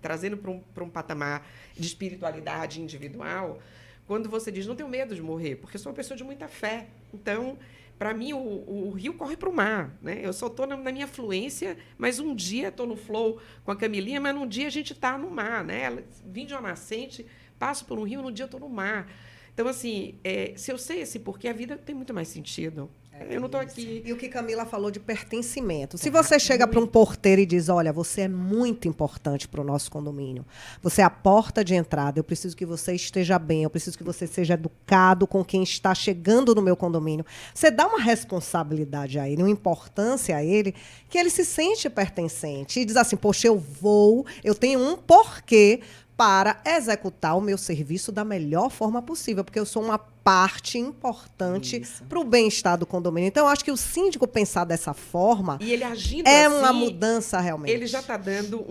Speaker 5: trazendo para um patamar de espiritualidade individual, quando você diz, não tenho medo de morrer, porque eu sou uma pessoa de muita fé. Então, para mim, o rio corre para o mar, né? Eu só estou na minha fluência, mas um dia estou no flow com a Camilinha, mas num dia a gente está no mar, né? Vim de uma nascente, passo por um rio, num dia eu estou no mar. Então, assim, se eu sei esse porquê, a vida tem muito mais sentido. Eu não estou aqui...
Speaker 2: E o que Camila falou de pertencimento. Se você chega para um porteiro e diz, olha, você é muito importante para o nosso condomínio. Você é a porta de entrada. Eu preciso que você esteja bem. Eu preciso que você seja educado com quem está chegando no meu condomínio. Você dá uma responsabilidade a ele, uma importância a ele, que ele se sente pertencente. E diz assim, poxa, eu tenho um porquê para executar o meu serviço da melhor forma possível, porque eu sou uma parte importante para o bem-estar do condomínio. Então, eu acho que o síndico pensar dessa forma
Speaker 5: e ele agindo
Speaker 2: uma mudança realmente.
Speaker 5: Ele já está dando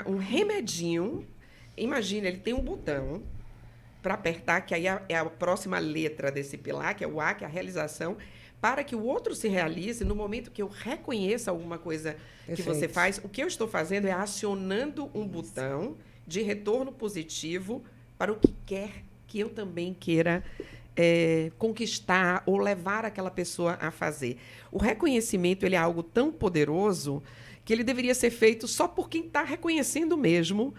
Speaker 5: um remedinho. Imagina, ele tem um botão para apertar, que aí é a próxima letra desse pilar, que é o A, que é a realização, para que o outro se realize no momento que eu reconheça alguma coisa que você faz. O que eu estou fazendo é acionando um botão de retorno positivo para o que quer que eu também queira conquistar ou levar aquela pessoa a fazer. O reconhecimento ele é algo tão poderoso que ele deveria ser feito só por quem está reconhecendo mesmo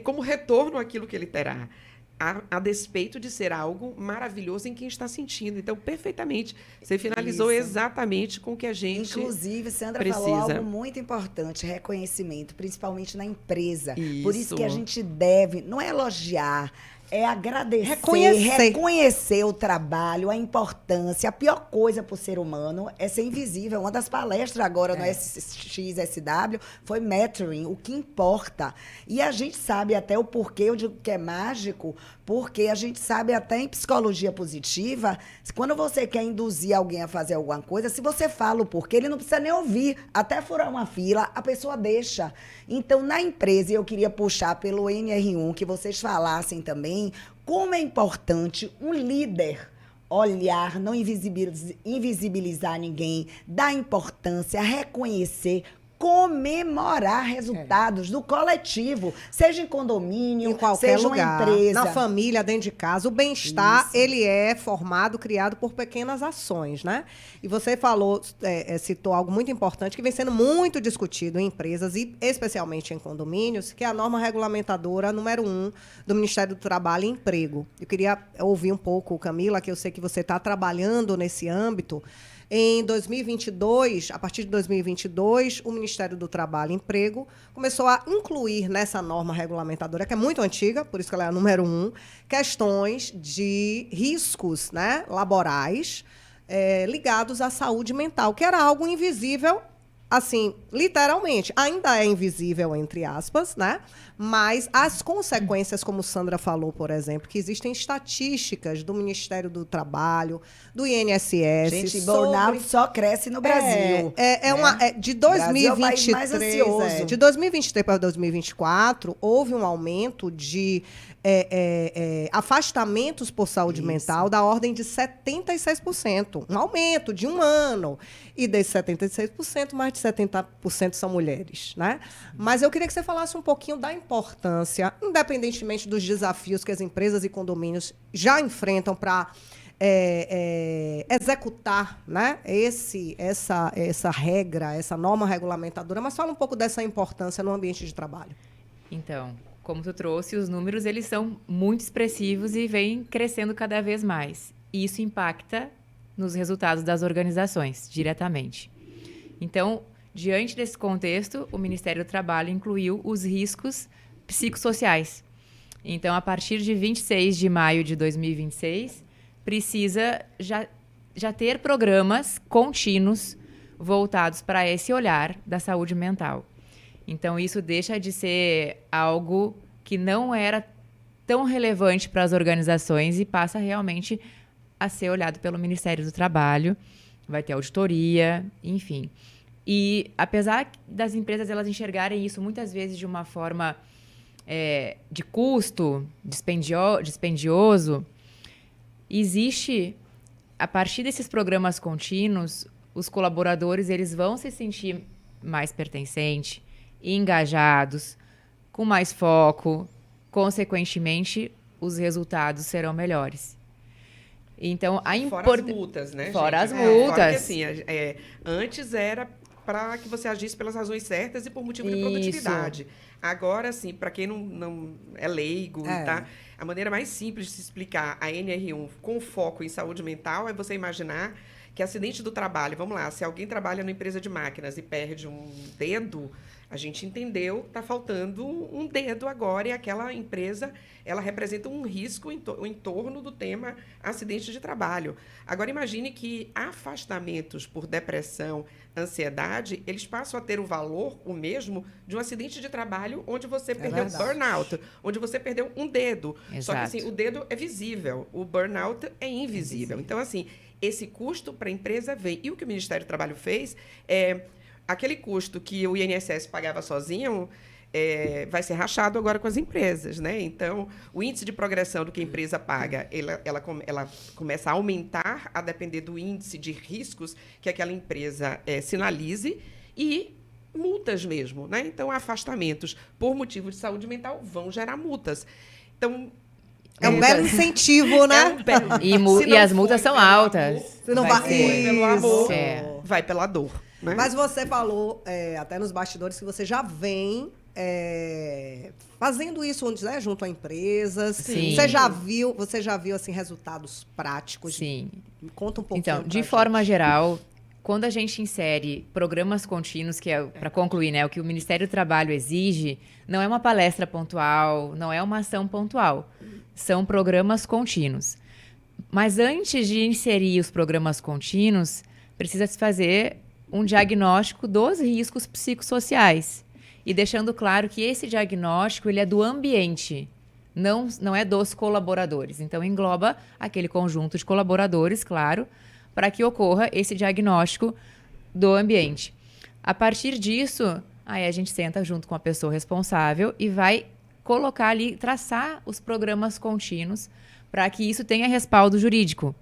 Speaker 5: como retorno àquilo que ele terá. A despeito de ser algo maravilhoso em quem está sentindo. Então, perfeitamente. Você finalizou exatamente com o que a gente
Speaker 1: Inclusive, Sandra
Speaker 5: precisa.
Speaker 1: falou algo muito importante, reconhecimento, principalmente na empresa.
Speaker 5: Isso.
Speaker 1: Por isso que a gente deve, não é elogiar, é agradecer, reconhecer o trabalho, a importância. A pior coisa para o ser humano é ser invisível. Uma das palestras agora no SXSW foi Mattering, o que importa. E a gente sabe até o porquê, eu digo que é mágico, porque a gente sabe até em psicologia positiva, quando você quer induzir alguém a fazer alguma coisa, se você fala o porquê, ele não precisa nem ouvir. Até furar uma fila, a pessoa deixa. Então, na empresa, eu queria puxar pelo NR1, que vocês falassem também, como é importante um líder olhar, não invisibilizar ninguém, dar importância, reconhecer, comemorar resultados do coletivo, seja em condomínio,
Speaker 2: em qualquer
Speaker 1: seja
Speaker 2: lugar,
Speaker 1: uma empresa.
Speaker 2: na família, dentro de casa. O bem-estar, ele é formado, criado por pequenas ações, né? E você falou, citou algo muito importante que vem sendo muito discutido em empresas e especialmente em condomínios, que é a norma regulamentadora número 1 do Ministério do Trabalho e Emprego. Eu queria ouvir um pouco, Camila, que eu sei que você está trabalhando nesse âmbito. Em 2022, a partir de 2022, o Ministério do Trabalho e Emprego começou a incluir nessa norma regulamentadora, que é muito antiga, por isso que ela é a número 1, questões de riscos, né, laborais ligados à saúde mental, que era algo invisível, assim, literalmente. Ainda é invisível, entre aspas, né? Mas as consequências, como Sandra falou, por exemplo, que existem estatísticas do Ministério do Trabalho, do INSS...
Speaker 1: Gente, burnout só cresce no Brasil.
Speaker 2: De 2023,
Speaker 1: é o país mais ansioso.
Speaker 2: De 2023 para 2024, houve um aumento de afastamentos por saúde mental da ordem de 76%. Um aumento de um ano. E desses 76%, mais de 70% são mulheres, né? Mas eu queria que você falasse um pouquinho da importância, independentemente dos desafios que as empresas e condomínios já enfrentam para executar, né, essa regra, essa norma regulamentadora, mas fala um pouco dessa importância no ambiente de trabalho.
Speaker 6: Então, como tu trouxe, os números eles são muito expressivos e vêm crescendo cada vez mais. E isso impacta nos resultados das organizações, diretamente. Então, diante desse contexto, o Ministério do Trabalho incluiu os riscos psicossociais. Então, a partir de 26 de maio de 2026, precisa já ter programas contínuos voltados para esse olhar da saúde mental. Então, isso deixa de ser algo que não era tão relevante para as organizações e passa realmente a ser olhado pelo Ministério do Trabalho. Vai ter auditoria, enfim. E, apesar das empresas elas enxergarem isso muitas vezes de uma forma de custo dispendioso, existe, a partir desses programas contínuos, os colaboradores eles vão se sentir mais pertencentes, engajados, com mais foco, consequentemente, os resultados serão melhores. Então,
Speaker 5: Fora as multas, né,
Speaker 6: Fora
Speaker 5: gente?
Speaker 6: as multas.
Speaker 5: Fora que, assim, antes era para que você agisse pelas razões certas e por motivo de produtividade. Agora, assim, para quem não é leigo, tá? A maneira mais simples de se explicar a NR1 com foco em saúde mental é você imaginar que acidente do trabalho, vamos lá, se alguém trabalha numa empresa de máquinas e perde um dedo, a gente entendeu que está faltando um dedo agora e aquela empresa, ela representa um risco em torno do tema acidente de trabalho. Agora, imagine que afastamentos por depressão, ansiedade, eles passam a ter o valor, o mesmo, de um acidente de trabalho onde você perdeu burnout, onde você perdeu um dedo.
Speaker 6: Exato.
Speaker 5: Só que, assim, o dedo é visível, o burnout é invisível. Então, assim, esse custo para a empresa vem. E o que o Ministério do Trabalho fez é... Aquele custo que o INSS pagava sozinho vai ser rachado agora com as empresas, né? Então, o índice de progressão do que a empresa paga, ela começa a aumentar a depender do índice de riscos que aquela empresa sinalize e multas mesmo, né? Então, afastamentos por motivo de saúde mental vão gerar multas. Então,
Speaker 2: é um belo incentivo, né?
Speaker 6: E as multas são altas.
Speaker 2: Se não vai
Speaker 5: pelo amor, vai pela dor. Né?
Speaker 2: Mas você falou, até nos bastidores, que você já vem fazendo isso né, junto a empresas.
Speaker 6: Sim.
Speaker 2: Você já viu assim, resultados práticos?
Speaker 6: Sim.
Speaker 2: Me conta um pouquinho.
Speaker 6: Então, de forma geral, quando a gente insere programas contínuos, que é, para concluir, né, o que o Ministério do Trabalho exige, não é uma palestra pontual, não é uma ação pontual. São programas contínuos. Mas antes de inserir os programas contínuos, precisa se fazer um diagnóstico dos riscos psicossociais. E deixando claro que esse diagnóstico ele é do ambiente, não é dos colaboradores. Então, engloba aquele conjunto de colaboradores, claro, para que ocorra esse diagnóstico do ambiente. A partir disso, aí a gente senta junto com a pessoa responsável e vai colocar ali, traçar os programas contínuos para que isso tenha respaldo jurídico.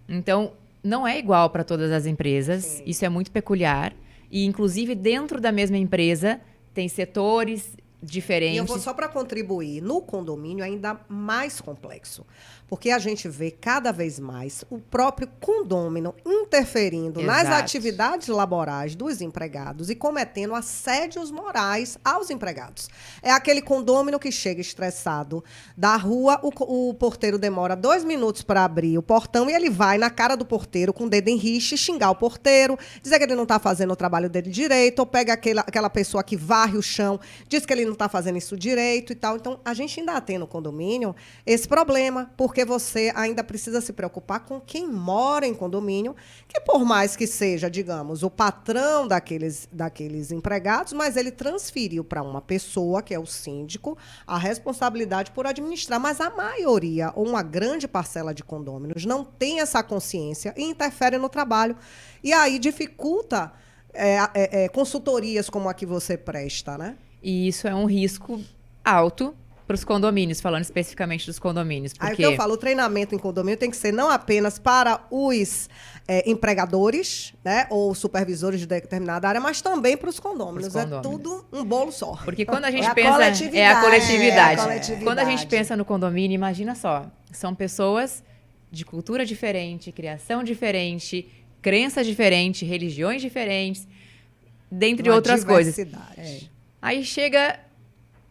Speaker 6: Então, não é igual para todas as empresas, sim. Isso é muito peculiar. E, inclusive, dentro da mesma empresa, tem setores diferentes.
Speaker 2: E eu vou só para contribuir, no condomínio é ainda mais complexo, porque a gente vê cada vez mais o próprio condômino interferindo nas atividades laborais dos empregados e cometendo assédios morais aos empregados. É aquele condômino que chega estressado da rua, o porteiro demora 2 minutos para abrir o portão e ele vai na cara do porteiro com o dedo em rixe, xingar o porteiro, dizer que ele não está fazendo o trabalho dele direito, ou pega aquela pessoa que varre o chão, diz que ele não está fazendo isso direito e tal. Então, a gente ainda tem no condomínio esse problema, porque você ainda precisa se preocupar com quem mora em condomínio, que por mais que seja, digamos, o patrão daqueles empregados, mas ele transferiu para uma pessoa, que é o síndico, a responsabilidade por administrar. Mas a maioria, ou uma grande parcela de condôminos, não tem essa consciência e interfere no trabalho. E aí dificulta consultorias como a que você presta, né?
Speaker 6: E isso é um risco alto para os condomínios, falando especificamente dos condomínios. Porque...
Speaker 2: Aí o que eu falo, o treinamento em condomínio tem que ser não apenas para os empregadores, né, ou supervisores de determinada área, mas também para os condôminos. É tudo um bolo só.
Speaker 6: Porque quando a gente pensa... É a coletividade. Quando a gente pensa no condomínio, imagina só, são pessoas de cultura diferente, criação diferente, crenças diferentes, religiões diferentes, dentre outras coisas. Aí chega,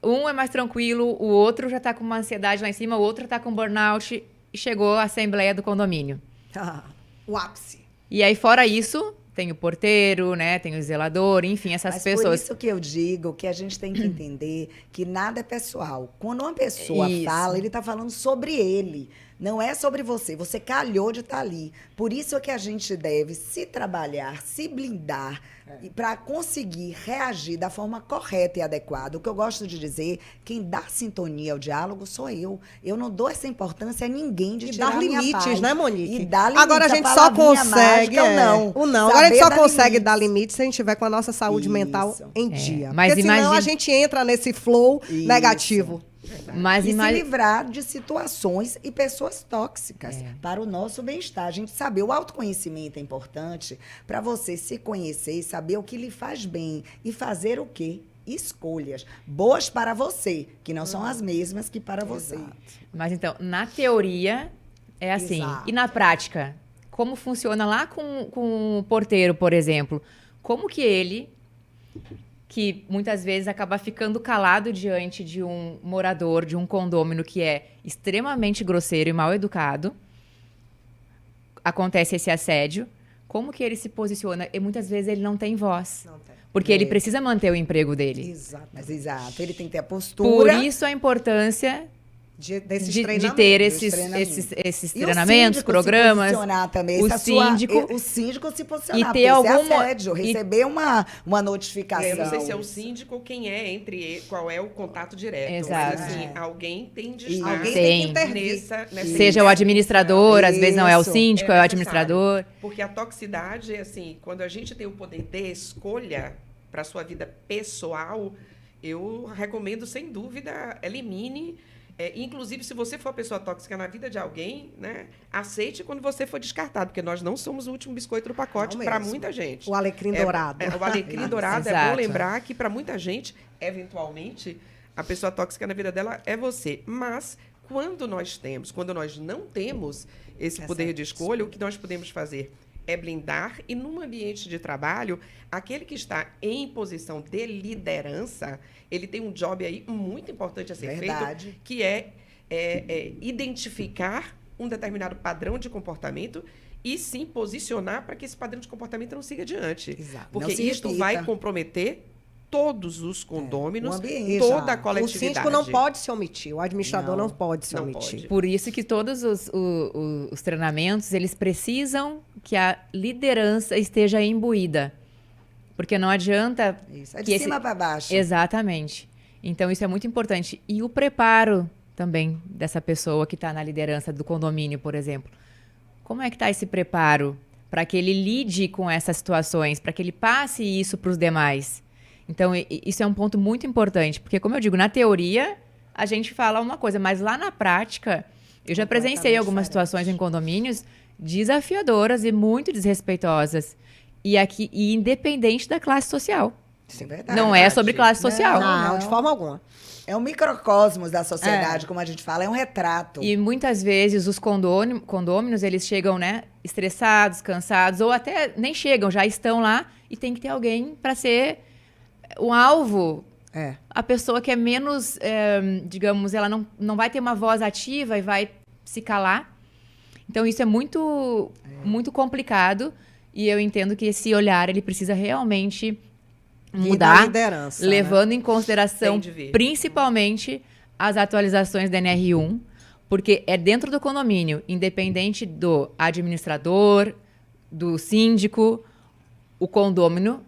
Speaker 6: um é mais tranquilo, o outro já está com uma ansiedade lá em cima, o outro está com burnout e chegou a assembleia do condomínio.
Speaker 2: O ápice.
Speaker 6: E aí, fora isso, tem o porteiro, né? Tem o zelador, enfim, essas pessoas.
Speaker 1: Por isso que eu digo que a gente tem que entender que nada é pessoal. Quando uma pessoa fala, ele está falando sobre ele. Não é sobre você. Você calhou de estar ali. Por isso é que a gente deve se trabalhar, se blindar, para conseguir reagir da forma correta e adequada. O que eu gosto de dizer, quem dá sintonia ao diálogo sou eu. Eu não dou essa importância a ninguém de
Speaker 2: E
Speaker 1: tirar
Speaker 2: dar
Speaker 1: a minha
Speaker 2: limites,
Speaker 1: paz.
Speaker 2: né, Monique?
Speaker 1: E dar limites.
Speaker 2: Agora a gente só
Speaker 1: palavrinha
Speaker 2: consegue.
Speaker 1: mágica, o não.
Speaker 2: O não. Agora a gente
Speaker 1: Saber
Speaker 2: só
Speaker 1: dar
Speaker 2: consegue
Speaker 1: limites.
Speaker 2: dar limites se a gente tiver com a nossa saúde mental
Speaker 1: Isso.
Speaker 2: em dia.
Speaker 6: mas
Speaker 2: Porque senão
Speaker 6: imagina-
Speaker 2: a gente entra nesse flow
Speaker 1: Isso.
Speaker 2: negativo.
Speaker 6: Mas
Speaker 1: E se
Speaker 6: imagina.
Speaker 1: livrar de situações e pessoas tóxicas para o nosso bem-estar. A gente saber, o autoconhecimento é importante para você se conhecer e saber o que lhe faz bem e fazer o quê? Escolhas boas para você, que não são as mesmas que para você.
Speaker 6: Mas então, na teoria, é assim.
Speaker 2: Exato.
Speaker 6: E na prática? Como funciona lá com o porteiro, por exemplo? Como que ele, que muitas vezes acaba ficando calado diante de um morador de um condômino que é extremamente grosseiro e mal educado, acontece esse assédio, como que ele se posiciona? E muitas vezes ele não tem voz.
Speaker 2: Não tem.
Speaker 6: Porque ele precisa manter o emprego dele.
Speaker 2: Exato.
Speaker 1: Mas exato, ele tem que ter a
Speaker 6: Por
Speaker 1: postura.
Speaker 6: isso a importância
Speaker 2: Desses
Speaker 6: de
Speaker 2: treinamentos.
Speaker 6: ter
Speaker 1: dos
Speaker 6: esses
Speaker 1: treinamentos. E o
Speaker 6: treinamentos,
Speaker 1: síndico
Speaker 6: programas.
Speaker 1: se posicionar também.
Speaker 6: o
Speaker 1: Essa
Speaker 6: síndico-
Speaker 1: o síndico se posicionar.
Speaker 6: e ter
Speaker 1: porque isso
Speaker 6: alguma-
Speaker 1: é assédio,
Speaker 6: e-
Speaker 1: receber uma notificação.
Speaker 5: Eu não sei se é o síndico ou quem é qual é o contato direto.
Speaker 6: Exato.
Speaker 5: Mas, assim, alguém tem de
Speaker 1: Isso.
Speaker 5: estar
Speaker 2: Alguém
Speaker 6: Tem.
Speaker 2: tem que intervir.
Speaker 5: nessa
Speaker 6: Seja o administrador, às vezes não é o
Speaker 1: Isso.
Speaker 6: síndico, é o
Speaker 5: necessário.
Speaker 6: administrador.
Speaker 5: Porque a toxicidade, assim, quando a gente tem o poder de escolha para a sua vida pessoal, eu recomendo, sem dúvida, elimine. Inclusive, se você for uma pessoa tóxica na vida de alguém, né, aceite quando você for descartado, porque nós não somos o último biscoito do pacote
Speaker 2: Não
Speaker 5: para
Speaker 2: mesmo.
Speaker 5: muita gente.
Speaker 2: O alecrim dourado.
Speaker 5: O alecrim dourado é
Speaker 6: Exato.
Speaker 5: bom lembrar que para muita gente, eventualmente, a pessoa tóxica na vida dela é você. Mas quando nós não temos esse poder de escolha, o que nós podemos fazer é blindar e, num ambiente de trabalho, aquele que está em posição de liderança, ele tem um job aí muito importante a ser
Speaker 1: Verdade.
Speaker 5: feito, que é identificar um determinado padrão de comportamento e sim posicionar para que esse padrão de comportamento não siga adiante.
Speaker 2: Exato.
Speaker 5: Porque
Speaker 1: Não se
Speaker 5: isto
Speaker 1: repita.
Speaker 5: vai comprometer todos os condôminos,
Speaker 1: o ambiente.
Speaker 5: toda a
Speaker 2: Exato.
Speaker 5: coletividade.
Speaker 2: O síndico não pode se omitir, o administrador
Speaker 1: Não.
Speaker 2: não pode se
Speaker 5: Não
Speaker 2: omitir.
Speaker 5: pode.
Speaker 6: Por isso que todos os treinamentos, eles precisam que a liderança esteja imbuída. Porque não adianta...
Speaker 1: Isso. É
Speaker 6: que
Speaker 1: de
Speaker 6: esse-
Speaker 1: cima para baixo.
Speaker 6: Exatamente. Então, isso é muito importante. E o preparo também dessa pessoa que está na liderança do condomínio, por exemplo. Como é que está esse preparo para que ele lide com essas situações, para que ele passe isso para os demais? Então, isso é um ponto muito importante, porque, como eu digo, na teoria, a gente fala uma coisa, mas lá na prática, eu já presenciei algumas situações em condomínios desafiadoras e muito desrespeitosas. E independente da classe social.
Speaker 1: Isso é verdade.
Speaker 6: Não é sobre classe social.
Speaker 2: Não, de forma alguma.
Speaker 1: É um microcosmos da sociedade, como a gente fala, é um retrato.
Speaker 6: E muitas vezes os condôminos, eles chegam, né, estressados, cansados, ou até nem chegam, já estão lá e tem que ter alguém para ser um alvo.
Speaker 2: É.
Speaker 6: A pessoa que é menos, digamos, ela não vai ter uma voz ativa e vai se calar. Então, isso é muito, muito complicado e eu entendo que esse olhar, ele precisa realmente
Speaker 2: E da
Speaker 6: mudar,
Speaker 2: liderança, né?
Speaker 6: levando em consideração
Speaker 5: Tem de ver.
Speaker 6: principalmente as atualizações da NR1, porque é dentro do condomínio, independente do administrador, do síndico, o condômino,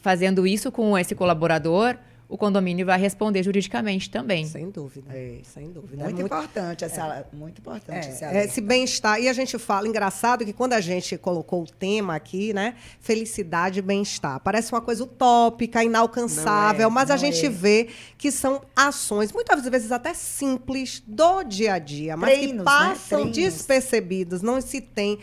Speaker 6: fazendo isso com esse colaborador, o condomínio vai responder juridicamente também.
Speaker 2: Sem dúvida. Sem dúvida.
Speaker 1: Muito importante muito importante esse alerta.
Speaker 2: Esse bem-estar. E a gente fala, engraçado que quando a gente colocou o tema aqui, né? Felicidade e bem-estar. Parece uma coisa utópica, inalcançável,
Speaker 5: Não é,
Speaker 2: mas a
Speaker 1: não
Speaker 2: gente
Speaker 1: é.
Speaker 2: vê que são ações, muitas vezes até simples, do dia a dia, mas
Speaker 1: Treinos,
Speaker 2: que
Speaker 1: né?
Speaker 2: passam
Speaker 1: Treinos.
Speaker 2: despercebidos. Não se tem.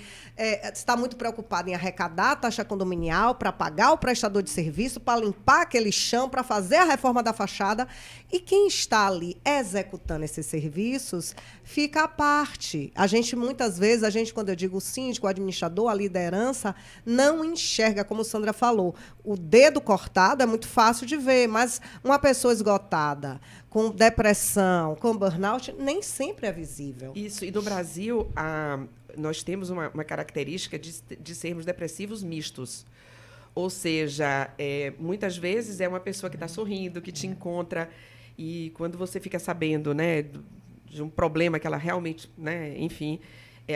Speaker 2: Está muito preocupado em arrecadar a taxa condominial para pagar o prestador de serviço, para limpar aquele chão, para fazer a reforma da fachada. E quem está ali executando esses serviços fica à parte. Muitas vezes, quando eu digo o síndico, o administrador, a liderança, não enxerga, como Sandra falou. O dedo cortado é muito fácil de ver, mas uma pessoa esgotada, com depressão, com burnout, nem sempre é visível.
Speaker 5: Isso, e no Brasil, nós temos uma característica de sermos depressivos mistos. Ou seja, muitas vezes é uma pessoa que está sorrindo, que te encontra, e quando você fica sabendo, né, de um problema que ela realmente, né, enfim,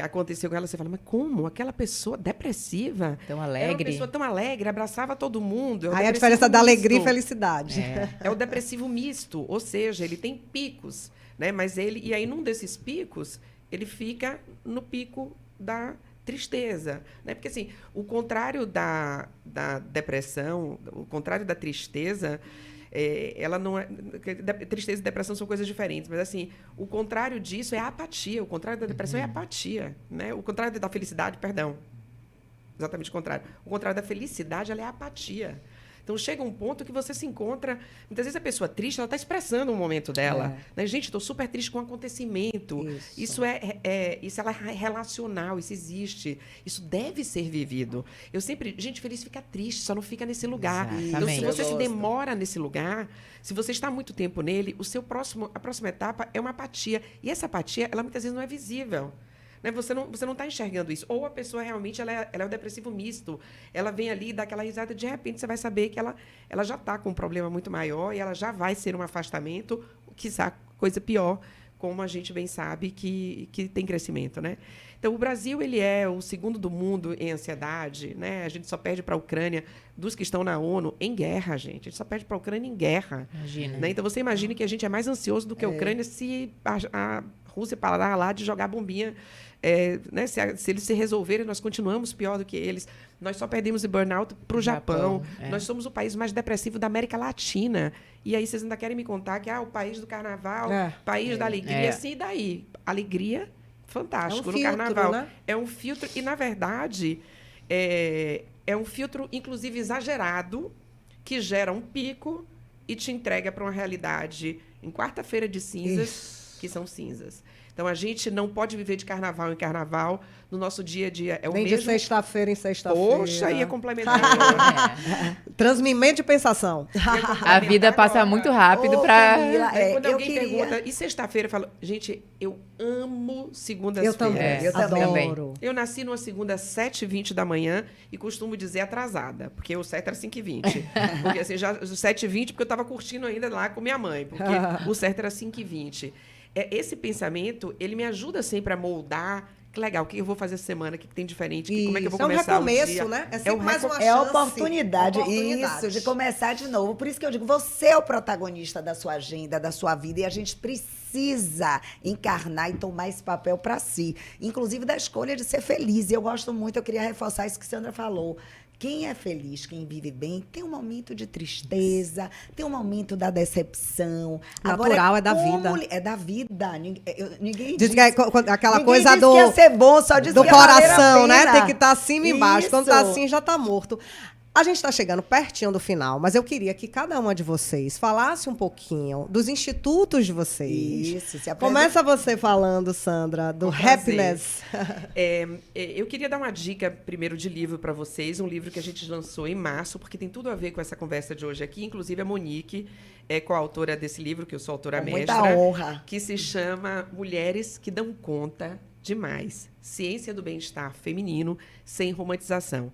Speaker 5: aconteceu com ela, você fala, mas como? Aquela pessoa depressiva?
Speaker 6: Tão
Speaker 5: Era uma
Speaker 6: alegre.
Speaker 5: pessoa tão alegre, abraçava todo mundo. É o
Speaker 2: Aí a
Speaker 5: depressivo
Speaker 2: diferença da alegria e
Speaker 5: misto.
Speaker 2: felicidade.
Speaker 5: É o depressivo misto, ou seja, ele tem picos, né? Mas e aí num desses picos, ele fica no pico da tristeza, né? Porque assim, o contrário da depressão, o contrário da tristeza, ela não é, tristeza e depressão são coisas diferentes, mas assim, o contrário disso é a apatia, o contrário da depressão é a apatia, né? O contrário da felicidade, perdão. Exatamente o contrário. O contrário da felicidade, ela é a apatia. Então, chega um ponto que você se encontra... Muitas vezes a pessoa triste, ela está expressando um momento dela. Né? Gente, estou super triste com um acontecimento. Isso isso ela é relacional, isso existe. Isso deve ser vivido. Eu sempre... Gente, feliz fica triste, só não fica nesse lugar.
Speaker 6: Exatamente.
Speaker 5: Então, se você se demora nesse lugar, se você está muito tempo nele, a próxima etapa é uma apatia. E essa apatia, ela muitas vezes não é visível. Né? Você não está enxergando isso. Ou a pessoa realmente ela é o depressivo misto. Ela vem ali, dá aquela risada, de repente você vai saber que ela já está com um problema muito maior e ela já vai ser um afastamento, quiçá coisa pior, como a gente bem sabe que tem crescimento. Né? Então, o Brasil ele é o segundo do mundo em ansiedade. Né? A gente só perde para a Ucrânia dos que estão na ONU em guerra, gente. A gente só perde para a Ucrânia em guerra.
Speaker 6: Imagina.
Speaker 5: Né? Então, você imagine que a gente é mais ansioso do que a Ucrânia se a Rússia parar lá de jogar bombinha. Né, se eles se resolverem, nós continuamos pior do que eles. Nós só perdemos o burnout para o Japão. Nós somos o país mais depressivo da América Latina. E aí vocês ainda querem me contar que o país do carnaval, país da alegria. Assim, e daí? Alegria, fantástico.
Speaker 2: É um filtro,
Speaker 5: no carnaval.
Speaker 2: né?
Speaker 5: É um filtro. E, na verdade, é um filtro, inclusive, exagerado, que gera um pico e te entrega para uma realidade em quarta-feira de cinzas, que são cinzas. Então, a gente não pode viver de carnaval em carnaval no nosso dia a dia.
Speaker 2: Nem de sexta-feira em sexta-feira.
Speaker 5: Poxa, ia complementar.
Speaker 2: Transmimento de pensação.
Speaker 6: A vida passa muito rápido para...
Speaker 5: Quando alguém pergunta, e sexta-feira, eu falo, gente, eu amo segundas-feiras.
Speaker 2: Eu também, eu adoro.
Speaker 5: Eu nasci numa segunda às 7h20 da manhã e costumo dizer atrasada, porque o certo era 5h20. Porque assim, já 7h20, porque eu estava curtindo ainda lá com minha mãe, porque o certo era 5h20. Esse pensamento, ele me ajuda sempre a moldar. Que legal, o que eu vou fazer essa semana? O que tem diferente? Como é que eu vou começar o dia?
Speaker 2: É um recomeço, né? É sempre mais uma chance.
Speaker 1: É oportunidade. Isso, de começar de novo. Por isso que eu digo, você é o protagonista da sua agenda, da sua vida, e a gente precisa encarnar e tomar esse papel para si. Inclusive da escolha de ser feliz. E eu gosto muito, eu queria reforçar isso que Sandra falou. Quem é feliz, quem vive bem, tem um momento de tristeza, tem um momento da decepção.
Speaker 2: Natural, é da vida.
Speaker 1: É da vida. Ninguém
Speaker 2: diz que aquela
Speaker 1: ninguém
Speaker 2: coisa
Speaker 1: diz que ia ser bom, só diz
Speaker 2: do
Speaker 1: que ia valer a
Speaker 2: coração, né?
Speaker 1: pena.
Speaker 2: Tem que estar acima e embaixo. Quando está
Speaker 1: Isso.
Speaker 2: assim, já está morto. A gente está chegando pertinho do final, mas eu queria que cada uma de vocês falasse um pouquinho dos institutos de vocês.
Speaker 1: Isso, se apresenta.
Speaker 2: Começa você falando, Sandra, do Happiness.
Speaker 5: Eu queria dar uma dica primeiro de livro para vocês, um livro que a gente lançou em março, porque tem tudo a ver com essa conversa de hoje aqui. Inclusive, a Monique é coautora desse livro, que eu sou autora mestra.
Speaker 1: Muita honra.
Speaker 5: Que se chama Mulheres que Dão Conta Demais. Ciência do Bem-Estar Feminino sem Romantização.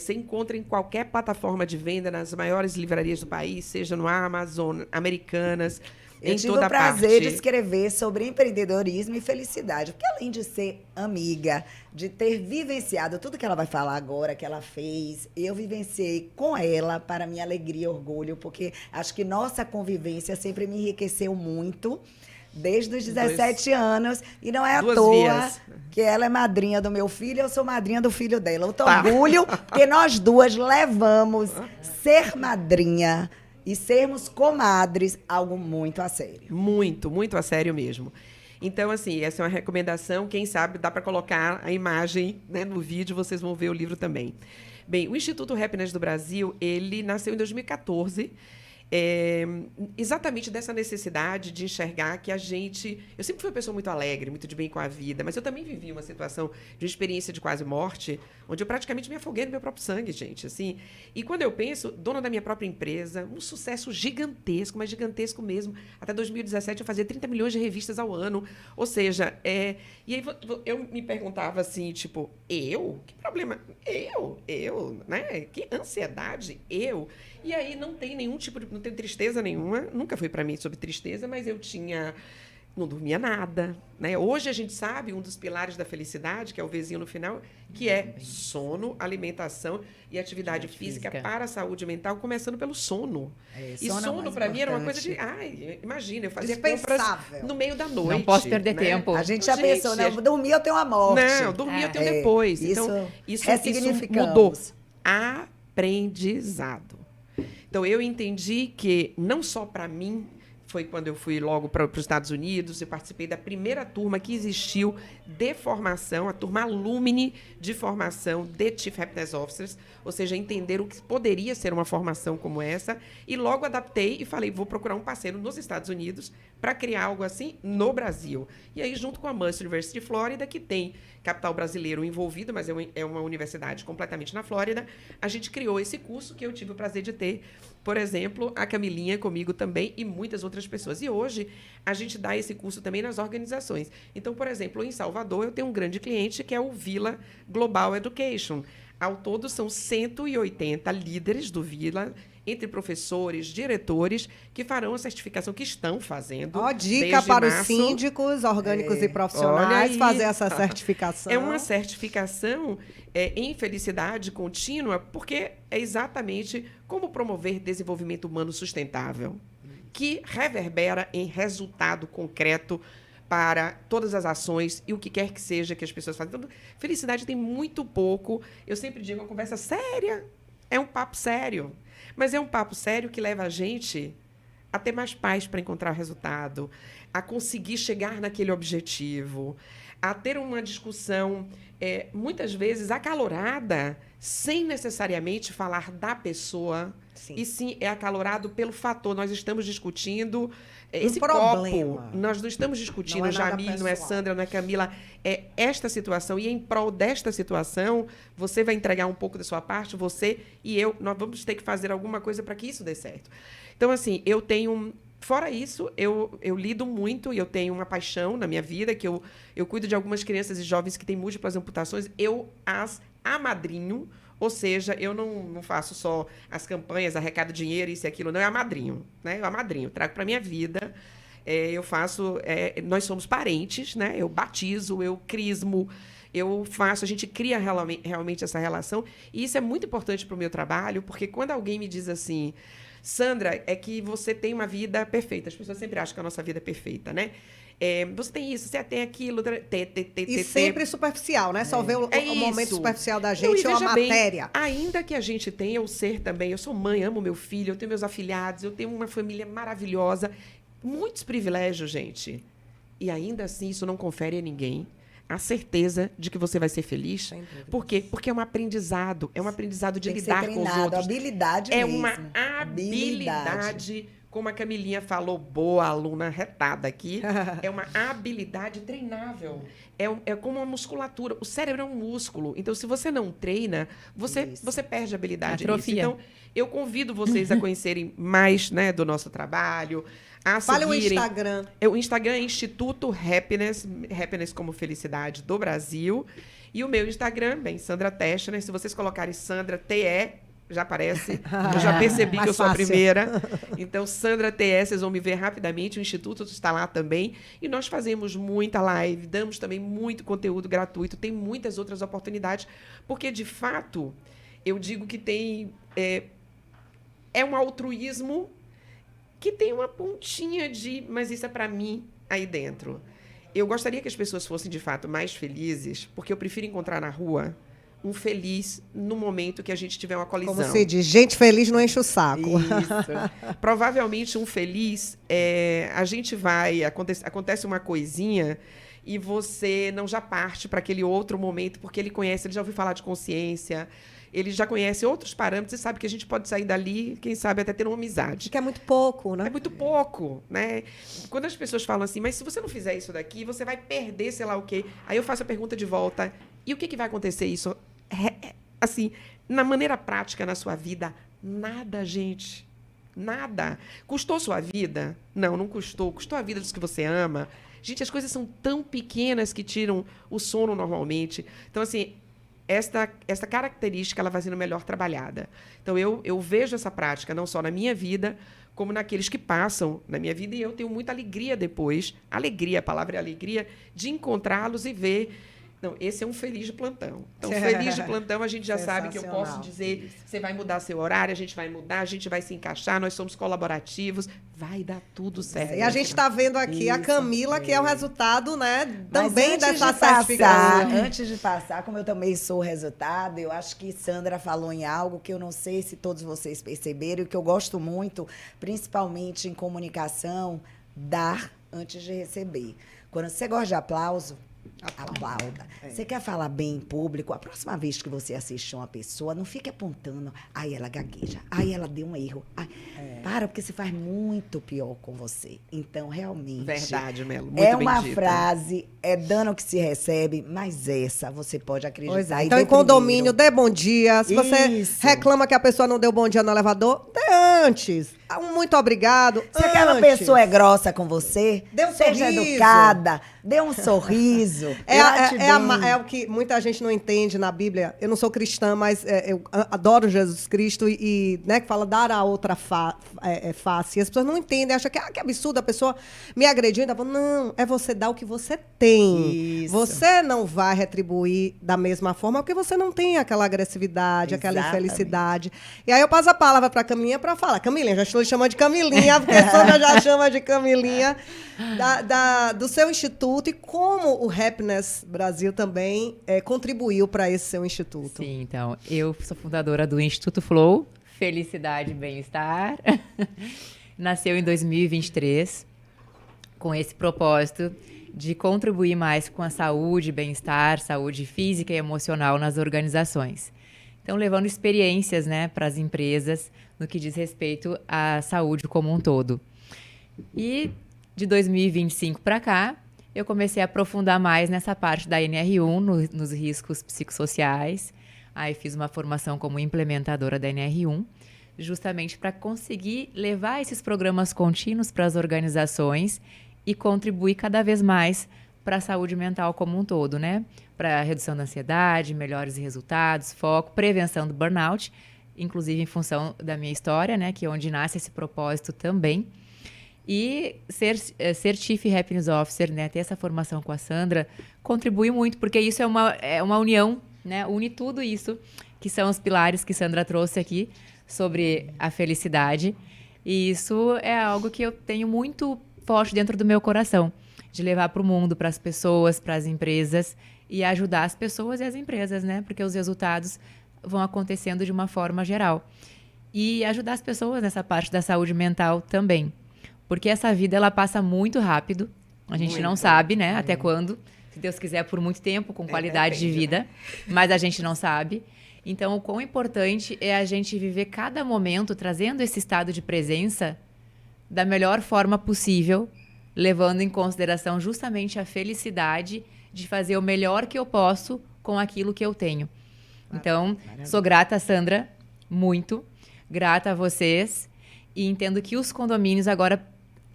Speaker 5: Você encontra em qualquer plataforma de venda, nas maiores livrarias do país, seja no Amazon, Americanas, em toda
Speaker 1: Eu tive o
Speaker 5: parte.
Speaker 1: prazer de escrever sobre empreendedorismo e felicidade, porque além de ser amiga, de ter vivenciado tudo que ela vai falar agora, que ela fez, eu vivenciei com ela para minha alegria e orgulho, porque acho que nossa convivência sempre me enriqueceu muito. Desde os 17 anos, e não é à toa que ela é madrinha do meu filho, eu sou madrinha do filho dela. Eu orgulho, porque nós duas levamos ser madrinha e sermos comadres algo muito a sério.
Speaker 5: Muito, muito a sério mesmo. Então, assim, essa é uma recomendação. Quem sabe dá para colocar a imagem, né, no vídeo, vocês vão ver o livro também. Bem, o Instituto Happiness do Brasil, ele nasceu em 2014, exatamente dessa necessidade de enxergar que a gente... Eu sempre fui uma pessoa muito alegre, muito de bem com a vida, mas eu também vivi uma situação de uma experiência de quase morte, onde eu praticamente me afoguei no meu próprio sangue, gente. Assim. E quando eu penso, dona da minha própria empresa, um sucesso gigantesco, mas gigantesco mesmo. Até 2017 eu fazia 30 milhões de revistas ao ano. Ou seja, e aí eu me perguntava assim, tipo, eu? Que problema? Eu, né? Que ansiedade? Eu? E aí não tem nenhum tipo de... Não tenho tristeza nenhuma. Nunca foi para mim sobre tristeza, mas eu tinha não dormia nada, né? Hoje a gente sabe um dos pilares da felicidade, que é o Vzinho no final, que é sono, alimentação e atividade física para a saúde mental, começando pelo sono. E sono para mim era uma coisa de, imagina, eu fazia compras no meio da noite.
Speaker 6: Não posso perder tempo.
Speaker 1: A gente já pensou, né? Dormir eu tenho a morte.
Speaker 5: Não, dormir eu tenho depois. Então, isso mudou. Aprendizado. Então, eu entendi que não só para mim, foi quando eu fui logo para os Estados Unidos e participei da primeira turma que existiu de formação, a turma Alumni de formação de Chief Happiness Officers, ou seja, entender o que poderia ser uma formação como essa, e logo adaptei e falei, vou procurar um parceiro nos Estados Unidos para criar algo assim no Brasil. E aí, junto com a Mercer University de Flórida, que tem capital brasileiro envolvido, mas é uma universidade completamente na Flórida, a gente criou esse curso que eu tive o prazer de ter, por exemplo, a Camilinha comigo também e muitas outras pessoas. E hoje a gente dá esse curso também nas organizações. Então, por exemplo, em Salvador eu tenho um grande cliente que é o Vila Global Education. Ao todo são 180 líderes do Vila, entre professores, diretores, que farão a certificação, que estão fazendo.
Speaker 2: Dica para os síndicos orgânicos e profissionais fazer essa certificação.
Speaker 5: É uma certificação em felicidade contínua, porque é exatamente como promover desenvolvimento humano sustentável, que reverbera em resultado concreto para todas as ações e o que quer que seja que as pessoas fazem. Então, felicidade tem muito pouco. Eu sempre digo, uma conversa séria, é um papo sério. Mas é um papo sério que leva a gente a ter mais paz para encontrar o resultado, a conseguir chegar naquele objetivo, a ter uma discussão, muitas vezes, acalorada, sem necessariamente falar da pessoa, e sim é acalorado pelo fator. Nós estamos discutindo esse
Speaker 2: problema.
Speaker 5: Copo. Nós não estamos discutindo,
Speaker 2: não é
Speaker 5: Jamile, não é Sandra, não é Camila, é esta situação. E em prol desta situação, você vai entregar um pouco da sua parte, você e eu, nós vamos ter que fazer alguma coisa para que isso dê certo. Então, assim, eu tenho... Fora isso, eu lido muito e eu tenho uma paixão na minha vida, que eu cuido de algumas crianças e jovens que têm múltiplas amputações, eu as amadrinho, ou seja, eu não faço só as campanhas, arrecado dinheiro, isso e aquilo, não, eu amadrinho, né? Eu amadrinho, trago para a minha vida, eu faço... nós somos parentes, né? Eu batizo, eu crismo, a gente cria realmente essa relação, e isso é muito importante para o meu trabalho, porque quando alguém me diz assim... Sandra, é que você tem uma vida perfeita. As pessoas sempre acham que a nossa vida é perfeita, né? Você tem isso, você tem aquilo...
Speaker 2: E sempre superficial, né? Só vê o momento superficial da gente ou a
Speaker 5: bem,
Speaker 2: matéria.
Speaker 5: Ainda que a gente tenha o ser também... Eu sou mãe, amo meu filho, eu tenho meus afilhados, eu tenho uma família maravilhosa. Muitos privilégios, gente. E ainda assim, isso não confere a ninguém a certeza de que você vai ser feliz. Por quê? Porque é um aprendizado. É um aprendizado de lidar com os outros.
Speaker 1: Habilidade
Speaker 5: é
Speaker 1: mesmo.
Speaker 5: Uma habilidade. Como a Camilinha falou, boa aluna retada aqui, é uma habilidade treinável. É como uma musculatura. O cérebro é um músculo. Então, se você não treina, você perde a habilidade nisso. Então, eu convido vocês a conhecerem mais, né, do nosso trabalho, a
Speaker 2: Fale
Speaker 5: seguirem.
Speaker 2: o Instagram.
Speaker 5: O Instagram é Instituto Happiness como Felicidade do Brasil. E o meu Instagram, Sandra Teschner. Se vocês colocarem Sandra TE, já aparece. Eu já percebi que eu sou a primeira. Então, Sandra TE, vocês vão me ver rapidamente. O Instituto está lá também. E nós fazemos muita live, damos também muito conteúdo gratuito. Tem muitas outras oportunidades. Porque, de fato, eu digo que tem... É um altruísmo que tem uma pontinha de... Mas isso é para mim aí dentro. Eu gostaria que as pessoas fossem, de fato, mais felizes, porque eu prefiro encontrar na rua um feliz no momento que a gente tiver uma colisão.
Speaker 2: Como você diz, gente feliz não enche o saco.
Speaker 5: Isso. Provavelmente um feliz, a gente vai... Acontece uma coisinha e você não já parte para aquele outro momento, porque ele já ouviu falar de consciência... Ele já conhece outros parâmetros e sabe que a gente pode sair dali, quem sabe até ter uma amizade.
Speaker 2: Que é muito pouco, né?
Speaker 5: É muito pouco, né? Quando as pessoas falam assim, mas se você não fizer isso daqui, você vai perder sei lá o quê. Aí eu faço a pergunta de volta, e o que vai acontecer isso? Assim, na maneira prática, na sua vida, nada, gente. Nada. Custou sua vida? Não custou. Custou a vida dos que você ama? Gente, as coisas são tão pequenas que tiram o sono normalmente. Então, assim... Esta característica ela vai sendo melhor trabalhada. Então, eu vejo essa prática não só na minha vida, como naqueles que passam na minha vida, e eu tenho muita alegria depois, alegria, a palavra é alegria, de encontrá-los e ver. Não, esse é um feliz de plantão. Então, feliz de plantão, a gente já sabe que eu posso dizer, você vai mudar seu horário, a gente vai mudar, a gente vai se encaixar, nós somos colaborativos, vai dar tudo certo.
Speaker 2: E a gente está vendo aqui a Camila, que é o resultado, né,
Speaker 1: Mas
Speaker 2: também dessa certificação.
Speaker 1: Antes de passar, como eu também sou o resultado, eu acho que Sandra falou em algo que eu não sei se todos vocês perceberam, e que eu gosto muito, principalmente em comunicação, dar antes de receber. Quando você gosta de aplauso, aplauda. Você quer falar bem em público, a próxima vez que você assistir uma pessoa, não fique apontando, aí ela gagueja, aí ela deu um erro. Para, porque você faz muito pior com você. Então, realmente...
Speaker 5: Verdade, Melo, muito
Speaker 1: é uma
Speaker 5: bendita.
Speaker 1: frase, é dano que se recebe, mas essa você pode acreditar.
Speaker 2: Pois é.
Speaker 1: E
Speaker 2: Então,
Speaker 1: dê
Speaker 2: em condomínio,
Speaker 1: primeiro.
Speaker 2: dê bom dia. Se você
Speaker 1: Isso.
Speaker 2: reclama que a pessoa não deu bom dia no elevador, dê antes. Um muito obrigado.
Speaker 1: Se aquela
Speaker 2: antes.
Speaker 1: pessoa é grossa com você,
Speaker 2: Dê um
Speaker 1: seja
Speaker 2: sorriso.
Speaker 1: educada, dê um sorriso.
Speaker 2: É o que muita gente não entende na Bíblia. Eu não sou cristã, mas eu adoro Jesus Cristo e né, que fala dar a outra face. E as pessoas não entendem, acham que absurdo a pessoa me agrediu. Então, falo, não, é você dar o que você tem.
Speaker 1: Isso.
Speaker 2: Você não vai retribuir da mesma forma porque você não tem aquela agressividade, aquela
Speaker 1: Exatamente.
Speaker 2: infelicidade. E aí eu passo a palavra para a Camilinha para falar. Camilinha, já estou lhe chamando de Camilinha, porque a Sandra já chama de Camilinha, do seu instituto e como o Happiness Brasil também contribuiu para esse seu instituto.
Speaker 6: Sim, então, eu sou fundadora do Instituto Flow, Felicidade e Bem-Estar. Nasceu em 2023, com esse propósito de contribuir mais com a saúde, bem-estar, saúde física e emocional nas organizações. Então, levando experiências, né, para as empresas no que diz respeito à saúde como um todo. E de 2025 para cá, eu comecei a aprofundar mais nessa parte da NR1, nos riscos psicossociais. Aí fiz uma formação como implementadora da NR1, justamente para conseguir levar esses programas contínuos para as organizações e contribuir cada vez mais para a saúde mental como um todo, né? Para a redução da ansiedade, melhores resultados, foco, prevenção do burnout, inclusive em função da minha história, né? Que é onde nasce esse propósito também. E ser Chief Happiness Officer, né, ter essa formação com a Sandra, contribui muito, porque isso é uma união, né, une tudo isso, que são os pilares que Sandra trouxe aqui sobre a felicidade. E isso é algo que eu tenho muito forte dentro do meu coração, de levar para o mundo, para as pessoas, para as empresas, e ajudar as pessoas e as empresas, né, porque os resultados vão acontecendo de uma forma geral. E ajudar as pessoas nessa parte da saúde mental também. Porque essa vida, ela passa muito rápido. A gente não sabe, né? Até quando. Se Deus quiser, por muito tempo, com qualidade de vida. Mas a gente não sabe. Então, o quão importante é a gente viver cada momento trazendo esse estado de presença da melhor forma possível, levando em consideração justamente a felicidade de fazer o melhor que eu posso com aquilo que eu tenho. Então, sou grata, Sandra, muito. Grata a vocês. E entendo que os condomínios agora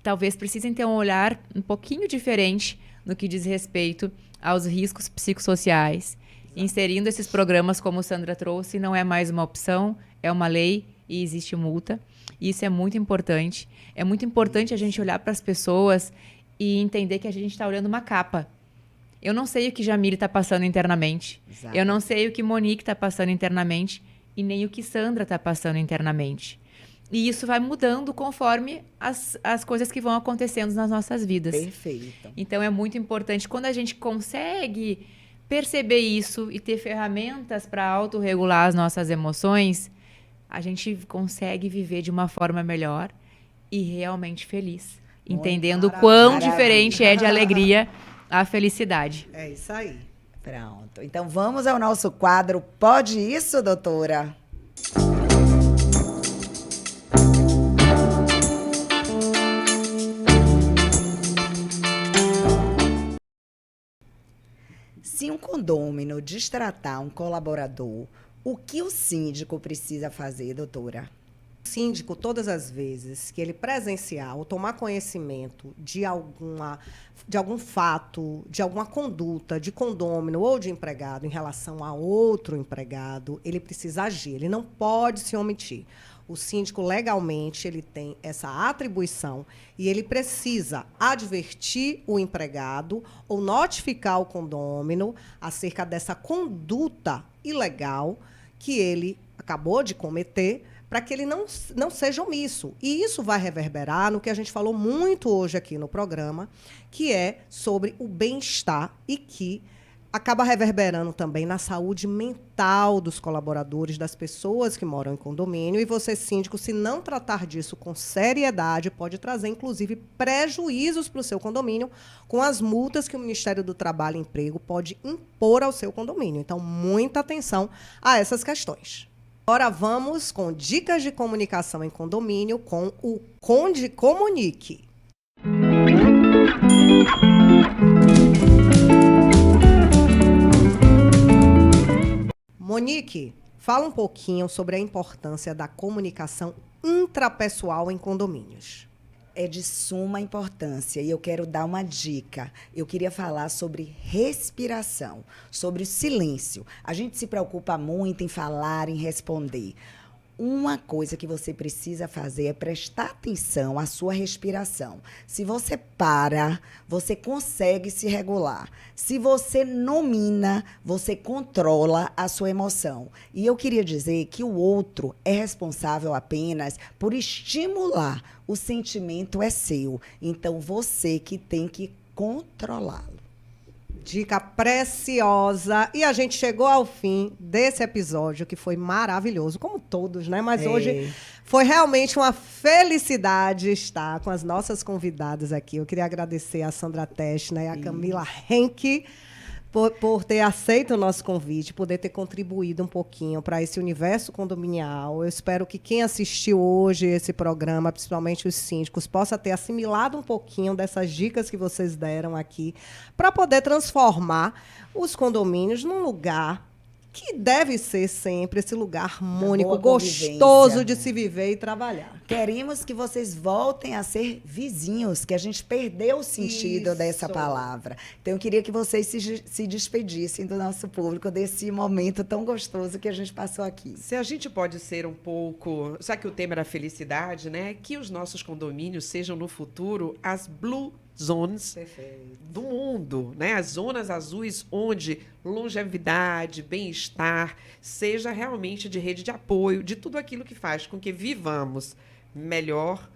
Speaker 6: talvez precisem ter um olhar um pouquinho diferente no que diz respeito aos riscos psicossociais. Inserindo esses programas, como Sandra trouxe, não é mais uma opção, é uma lei e existe multa. E isso é muito importante. É muito importante a gente olhar para as pessoas e entender que a gente está olhando uma capa. Eu não sei o que Jamile está passando internamente.
Speaker 1: Exato.
Speaker 6: Eu não sei o que Monique está passando internamente e nem o que Sandra está passando internamente. E isso vai mudando conforme as coisas que vão acontecendo nas nossas vidas.
Speaker 1: Perfeito.
Speaker 6: Então, é muito importante, quando a gente consegue perceber isso e ter ferramentas para autorregular as nossas emoções, a gente consegue viver de uma forma melhor e realmente feliz. Entendendo o quão diferente é de alegria a felicidade.
Speaker 2: É isso aí.
Speaker 1: Pronto. Então, vamos ao nosso quadro Pode Isso, doutora? Se um condômino destratar um colaborador, o que o síndico precisa fazer, doutora?
Speaker 2: O síndico, todas as vezes que ele presenciar ou tomar conhecimento de algum fato, de alguma conduta de condômino ou de empregado em relação a outro empregado, ele precisa agir, ele não pode se omitir. O síndico, legalmente, ele tem essa atribuição e ele precisa advertir o empregado ou notificar o condômino acerca dessa conduta ilegal que ele acabou de cometer, para que ele não seja omisso. E isso vai reverberar no que a gente falou muito hoje aqui no programa, que é sobre o bem-estar e que acaba reverberando também na saúde mental dos colaboradores, das pessoas que moram em condomínio. E você, síndico, se não tratar disso com seriedade, pode trazer, inclusive, prejuízos para o seu condomínio com as multas que o Ministério do Trabalho e Emprego pode impor ao seu condomínio. Então, muita atenção a essas questões. Agora vamos com dicas de comunicação em condomínio com o Conde Comunique. Monique, fala um pouquinho sobre a importância da comunicação intrapessoal em condomínios.
Speaker 1: É de suma importância e eu quero dar uma dica. Eu queria falar sobre respiração, sobre o silêncio. A gente se preocupa muito em falar, em responder. Uma coisa que você precisa fazer é prestar atenção à sua respiração. Se você para, você consegue se regular. Se você nomina, você controla a sua emoção. E eu queria dizer que o outro é responsável apenas por estimular. O sentimento é seu. Então, você que tem que controlá-lo.
Speaker 2: Dica preciosa. E a gente chegou ao fim desse episódio, que foi maravilhoso, como todos, né? Mas hoje foi realmente uma felicidade estar com as nossas convidadas aqui. Eu queria agradecer a Sandra Techner e a Camila Henke por ter aceito o nosso convite, poder ter contribuído um pouquinho para esse universo condominial. Eu espero que quem assistiu hoje esse programa, principalmente os síndicos, possa ter assimilado um pouquinho dessas dicas que vocês deram aqui para poder transformar os condomínios num lugar que deve ser sempre esse lugar harmônico, gostoso de se viver e trabalhar.
Speaker 1: Queremos que vocês voltem a ser vizinhos, que a gente perdeu o sentido dessa palavra. Então, eu queria que vocês se despedissem do nosso público, desse momento tão gostoso que a gente passou aqui.
Speaker 5: Se a gente pode ser um pouco... Já que o tema era felicidade, né? Que os nossos condomínios sejam, no futuro, as Blue Zones do mundo, né? As zonas azuis onde longevidade, bem-estar, seja realmente de rede de apoio, de tudo aquilo que faz com que vivamos melhor,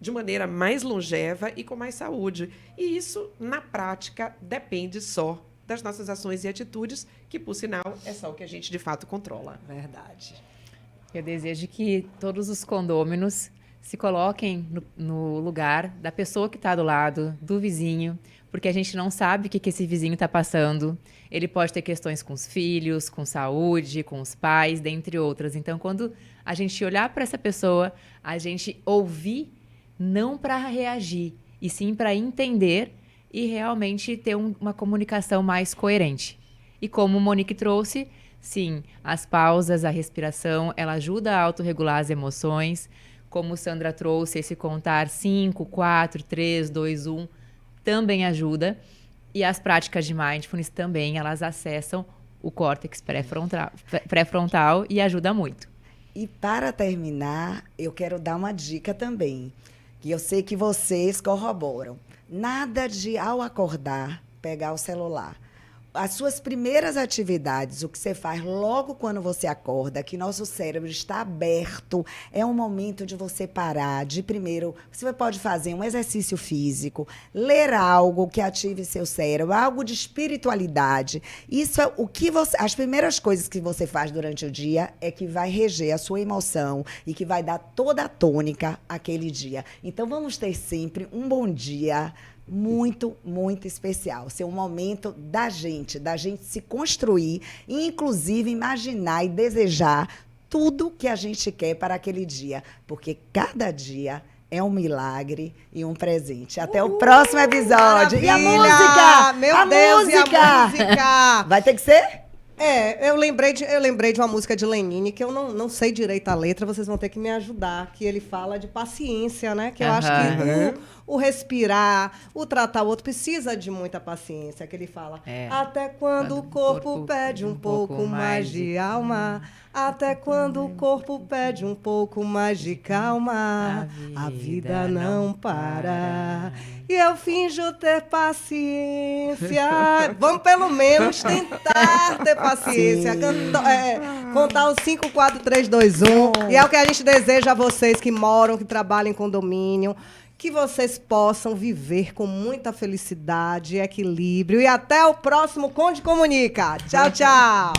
Speaker 5: de maneira mais longeva e com mais saúde. E isso, na prática, depende só das nossas ações e atitudes, que, por sinal, é só o que a gente, de fato, controla.
Speaker 1: Verdade.
Speaker 6: Eu desejo que todos os condôminos se coloquem no lugar da pessoa que está do lado, do vizinho, porque a gente não sabe o que esse vizinho está passando. Ele pode ter questões com os filhos, com saúde, com os pais, dentre outras. Então, quando a gente olhar para essa pessoa, a gente ouvir, não para reagir, e sim para entender e realmente ter uma comunicação mais coerente. E como o Monique trouxe, sim, as pausas, a respiração, ela ajuda a autorregular as emoções. Como Sandra trouxe, esse contar 5, 4, 3, 2, 1 também ajuda. E as práticas de mindfulness também, elas acessam o córtex pré-frontal e ajuda muito.
Speaker 1: E para terminar, eu quero dar uma dica também, que eu sei que vocês corroboram. Nada de, ao acordar, pegar o celular. As suas primeiras atividades, o que você faz logo quando você acorda, que nosso cérebro está aberto, é um momento de você parar, de primeiro, você pode fazer um exercício físico, ler algo que ative seu cérebro, algo de espiritualidade. Isso é o que você, as primeiras coisas que você faz durante o dia é que vai reger a sua emoção e que vai dar toda a tônica àquele dia. Então, vamos ter sempre um bom dia muito, muito especial. Ser um momento da gente se construir e, inclusive, imaginar e desejar tudo que a gente quer para aquele dia. Porque cada dia é um milagre e um presente. Até o próximo episódio.
Speaker 2: Maravilha!
Speaker 1: E a música?
Speaker 2: Meu
Speaker 1: a
Speaker 2: Deus,
Speaker 1: música!
Speaker 2: e a música?
Speaker 1: Vai ter que ser?
Speaker 2: Eu lembrei de uma música de Lenine, que eu não sei direito a letra, vocês vão ter que me ajudar, que ele fala de paciência, né? Que eu acho que o respirar, o tratar o outro precisa de muita paciência, que ele fala. Até quando o corpo pede um pouco mais de alma, até quando o corpo pede um pouco mais de calma, a vida não para. E eu finjo ter paciência. Vamos pelo menos tentar ter paciência. Contar os 5, 4, 3, 2, 1. E é o que a gente deseja a vocês que moram, que trabalham em condomínio. Que vocês possam viver com muita felicidade, equilíbrio. E até o próximo Conde Comunica. Tchau, tchau.